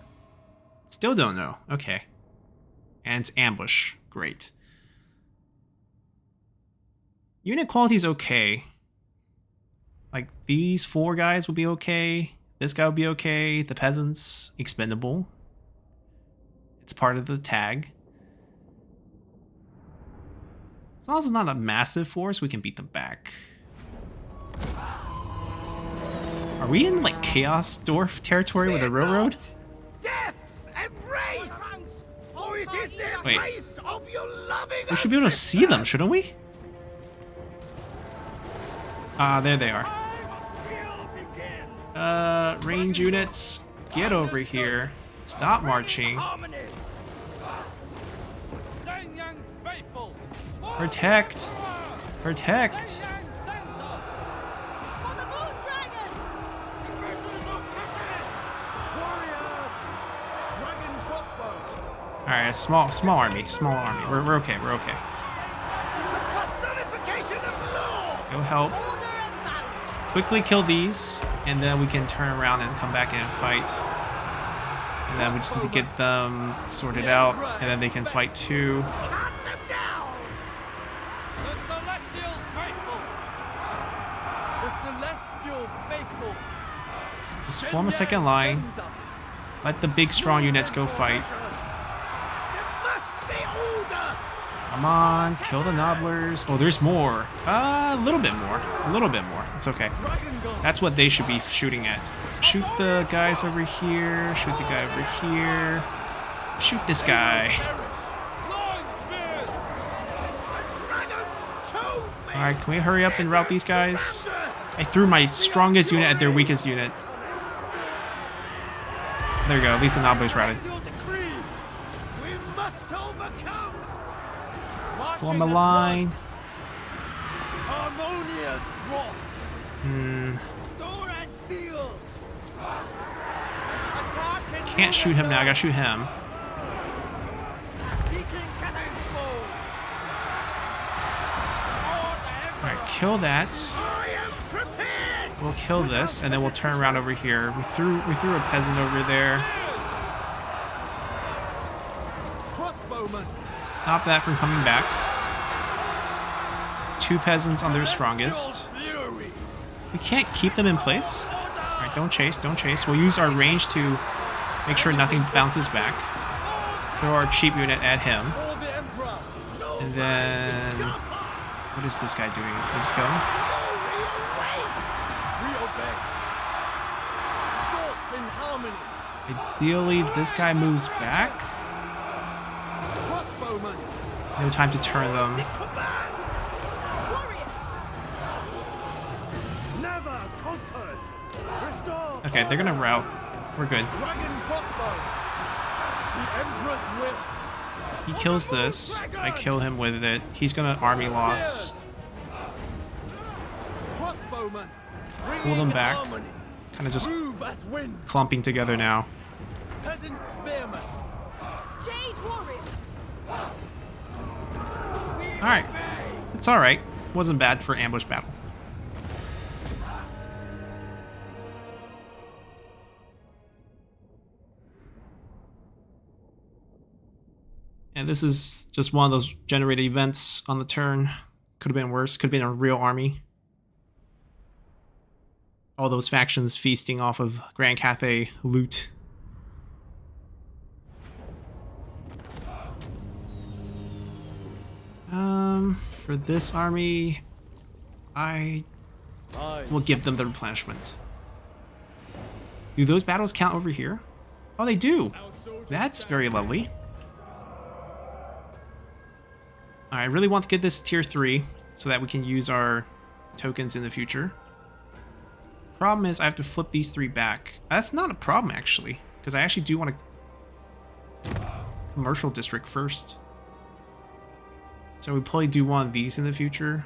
Still don't know. Okay. And it's ambush. Great. Unit quality is okay. Like, these 4 guys would be okay. This guy would be okay. The peasants, expendable. It's part of the tag. As long as it's not a massive force, we can beat them back. Are we in, like, Chaos Dwarf territory with a railroad? Death's embrace! For it is the Wait. embrace of your loving We should be able to see them, shouldn't we? Ah, there they are. Range units, get over here. Stop marching. Protect! Protect! Alright, small army. We're okay, we're okay. Go help. Quickly kill these, and then we can turn around and come back in and fight. And then we just need to get them sorted out, and then they can fight too. Just form a second line. Let the big strong units go fight. Come on, kill the nobblers. Oh, there's more. A little bit more. A little bit more. It's okay. That's what they should be shooting at. Shoot the guys over here. Shoot the guy over here. Shoot this guy. Alright, can we hurry up and rout these guys? I threw my strongest unit at their weakest unit. There we go, at least the nobblers routed. Form a line. Can't shoot him now, I gotta shoot him. Alright, kill that. We'll kill this, and then we'll turn around over here. We threw a peasant over there. Stop that from coming back. 2 peasants on their strongest. We can't keep them in place. Alright, don't chase, don't chase. We'll use our range to make sure nothing bounces back. Throw our cheap unit at him. And then... what is this guy doing? Can we just kill him? Ideally, this guy moves back. No time to turn them. Okay, they're gonna rout. We're good. He kills this. I kill him with it. He's gonna army loss. Pull them back. Kind of just clumping together now. Alright. It's alright. Wasn't bad for ambush battle. And this is just one of those generated events on the turn. Could have been worse. Could have been a real army. All those factions feasting off of Grand Cathay loot. For this army, I will give them the replenishment. Do those battles count over here? Oh, they do. That's very lovely. I really want to get this tier 3 so that we can use our tokens in the future. Problem is I have to flip these 3 back. That's not a problem actually, because I actually do want a commercial district first. So we probably do one of these in the future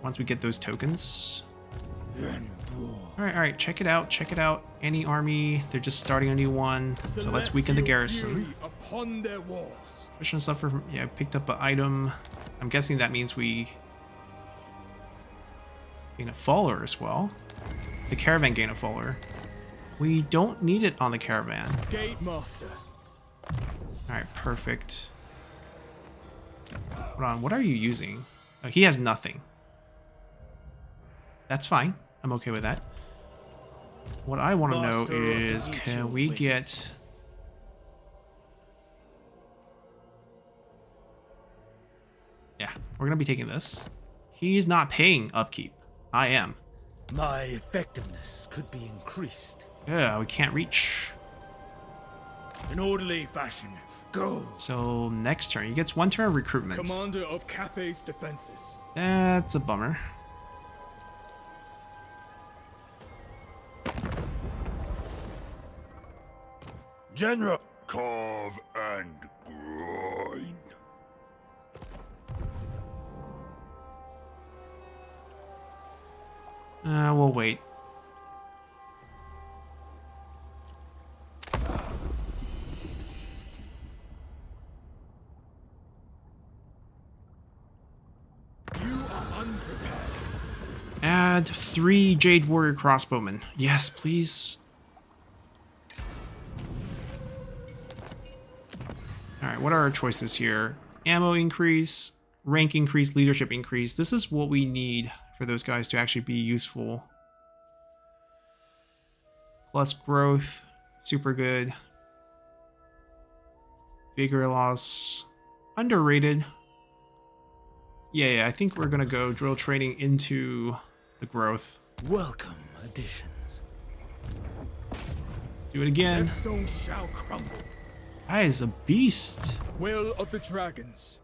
once we get those tokens. Alright, check it out, check it out. Any army, they're just starting a new one, so let's weaken the garrison. upon their walls. Pushing stuff for, yeah, picked up an item. I'm guessing that means we gain a follower as well. The caravan gain a follower. We don't need it on the caravan. Gate master. Alright, perfect. Hold on, what are you using? Oh, he has nothing. That's fine. I'm okay with that. What I want to know is, can we get... Yeah, we're going to be taking this. He's not paying upkeep. I am. My effectiveness could be increased. Yeah, we can't reach. In orderly fashion, go. So next turn, he gets 1 turn of recruitment. Commander of Cathay's defenses. That's a bummer. General, carve and grind. We'll wait. You are unprepared. Add 3 Jade Warrior crossbowmen. Yes, please. Alright, what are our choices here? Ammo increase, rank increase, leadership increase. This is what we need for those guys to actually be useful. Plus growth, super good. Vigor loss, underrated. Yeah, I think we're gonna go drill training into the growth. Welcome additions. Let's do it again. Their stone shall crumble. Guy is a beast. Will of the dragons.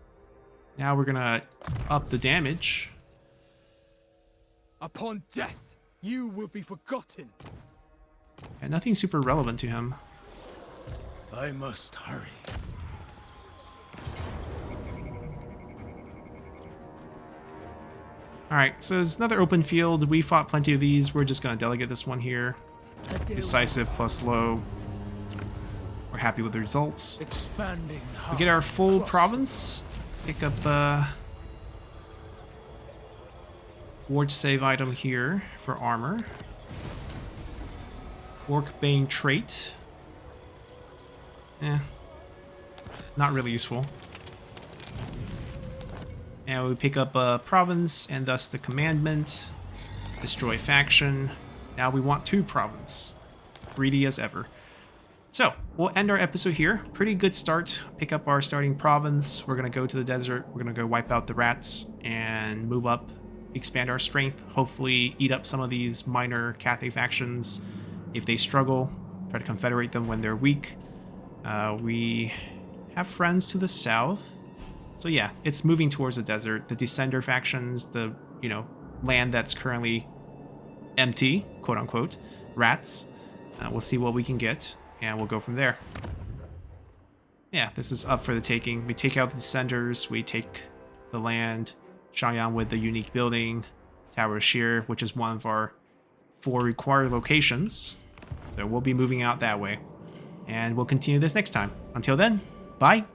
Now we're gonna up the damage. Upon death, you will be forgotten. And nothing super relevant to him. I must hurry. Alright, so it's another open field. We fought plenty of these. We're just gonna delegate this one here. Decisive plus low. We're happy with the results. Expanding. We get our full province. Pick up ward save item here for armor. Orc Bane trait. Not really useful. And we pick up a province and thus the commandment. Destroy faction. Now we want 2 province. Greedy as ever. So, we'll end our episode here. Pretty good start. Pick up our starting province. We're going to go to the desert. We're going to go wipe out the rats and move up, expand our strength. Hopefully eat up some of these minor Cathay factions. If they struggle, try to confederate them when they're weak. We have friends to the south. So yeah, it's moving towards the desert. The Descender factions, the, land that's currently empty, quote unquote, rats. We'll see what we can get. And we'll go from there. Yeah, this is up for the taking. We take out the Descenders, we take the land, Xiangyang with the unique building, Tower of Sheer, which is one of our 4 required locations. So we'll be moving out that way. And we'll continue this next time. Until then, bye!